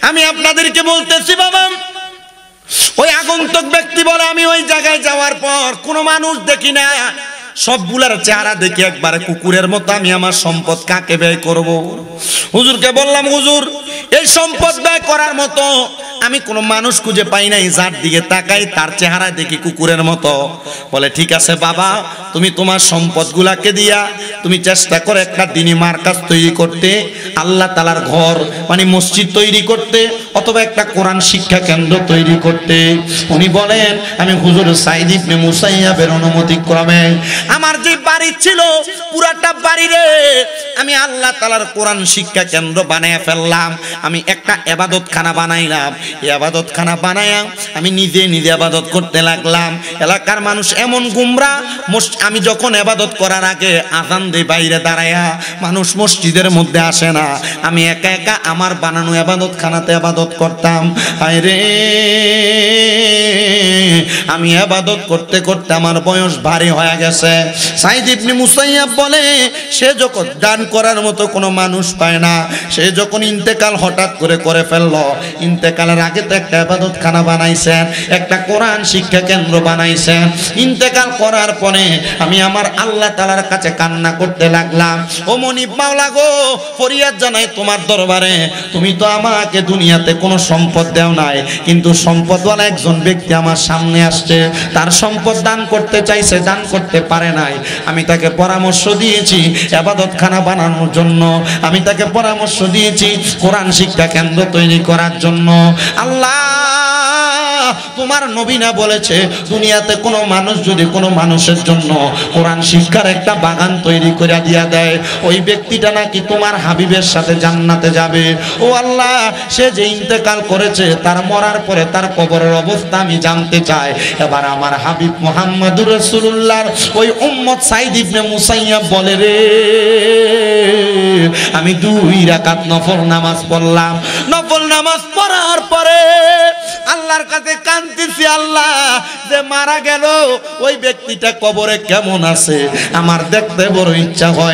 আমি আপনাদেরকে বলতেছি বাবা, ওই আগন্তুক ব্যক্তি বলে, আমি ওই জায়গায় যাওয়ার পর কোনো মানুষ দেখি না, সবগুলার চেহারা দেখে একবারে কুকুরের মতো আমি আমার সম্পদ কাকে ব্যয় করব। হুজুরকে বললাম, হুজুর এই সম্পদ ব্যয় করার মতো আমি কোনো মানুষ খুঁজে পাই নাই, যার দিকে তাকাই তার চেহারা দেখি কুকুরের মতো। বলে ঠিক আছে বাবা, তুমি তোমার সম্পদগুলাকে দিয়া তুমি চেষ্টা করে একটা দ্বীনি মার্কাজ তৈরি করতে, আল্লাহ তাআলার ঘর মানে মসজিদ তৈরি করতে, অথবা একটা কোরআন শিক্ষা কেন্দ্র তৈরি করতে। উনি বলেন আমি হুজুর সাইদ ইবনে মুসাইয়াবের অনুমতি ক্রমে আমার যে বাড়ি ছিল পুরাটা বাড়ি রে আমি আল্লাহ তাআলার কোরআন শিক্ষা কেন্দ্র বানায় ফেললাম। আমি একটা ইবাদতখানা বানাইলাম, ইবাদতখানা বানায়া আমি নিজে নিজে ইবাদত করতে লাগলাম। এলাকার মানুষ এমন গুমরা, আমি যখন ইবাদত করার আগে আযান দেই বাইরে দাঁড়ায়া, মানুষ মসজিদের মধ্যে আসে না, আমি একা একা আমার বানানো ইবাদতখানাতে ইবাদত করতাম। হায় রে, আমি ইবাদত করতে করতে আমার বয়স ভারী হয়ে গেছে। সাইদ ইবনে মুসাইয়াব বলে সে যখন দান করার মতো কোনো মানুষ পায় না, সে যখন ইন্তেকাল হঠাৎ করে ফেললো, ইন্তেকালের আগে তো একটা ইবাদতখানা বানাইছেন, একটা কোরআন শিক্ষা কেন্দ্র বানাইছেন। ইন্তেকাল করার পরে আমি আমার আল্লাহ তাআলার কাছে কান্না করতে লাগলাম, ও মনিব মাওলা গো, ফরিয়াদ জানাই তোমার দরবারে, তুমি তো আমাকে দুনিয়াতে কোনো সম্পদ দেও নাই, কিন্তু সম্পদওয়ালা একজন ব্যক্তি আমার সামনে আসছে, তার সম্পদ দান করতে চাইছে, দান করতে পারে নাই। আমি তাকে পরামর্শ দিয়েছি ইবাদতখানা বানানোর জন্য, আমি তাকে পরামর্শ দিয়েছি কোরআন শিক্ষা কেন্দ্র তৈরি করার জন্য। আল্লাহ তোমার নবী না বলেছে দুনিয়াতে কোনো মানুষ যদি কোনো মানুষের জন্য কোরআন শিক্ষার একটা বাগান তৈরি করে দিয়া দেয়, ওই ব্যক্তিটা নাকি তোমার হাবিবের সাথে জান্নাতে যাবে। ও আল্লাহ, সে যে ইন্তেকাল করেছে তার মরার পরে তার কবরের অবস্থা আমি জানতে চাই। এবার আমার হাবিব মুহাম্মদুর রাসূলুল্লাহর ওই উম্মত সাইদ ইবনে মুসাইয়াব বলে রে, আমি 2 রাকাত নফল নামাজ পড়লাম, নফল নামাজ পড়ার পরে আল্লাহর কাছে কাঁদতেছি, আল্লাহ যে মারা গেল ওই ব্যক্তিটা কবরে কেমন আছে আমার দেখতে বড় ইচ্ছা হয়।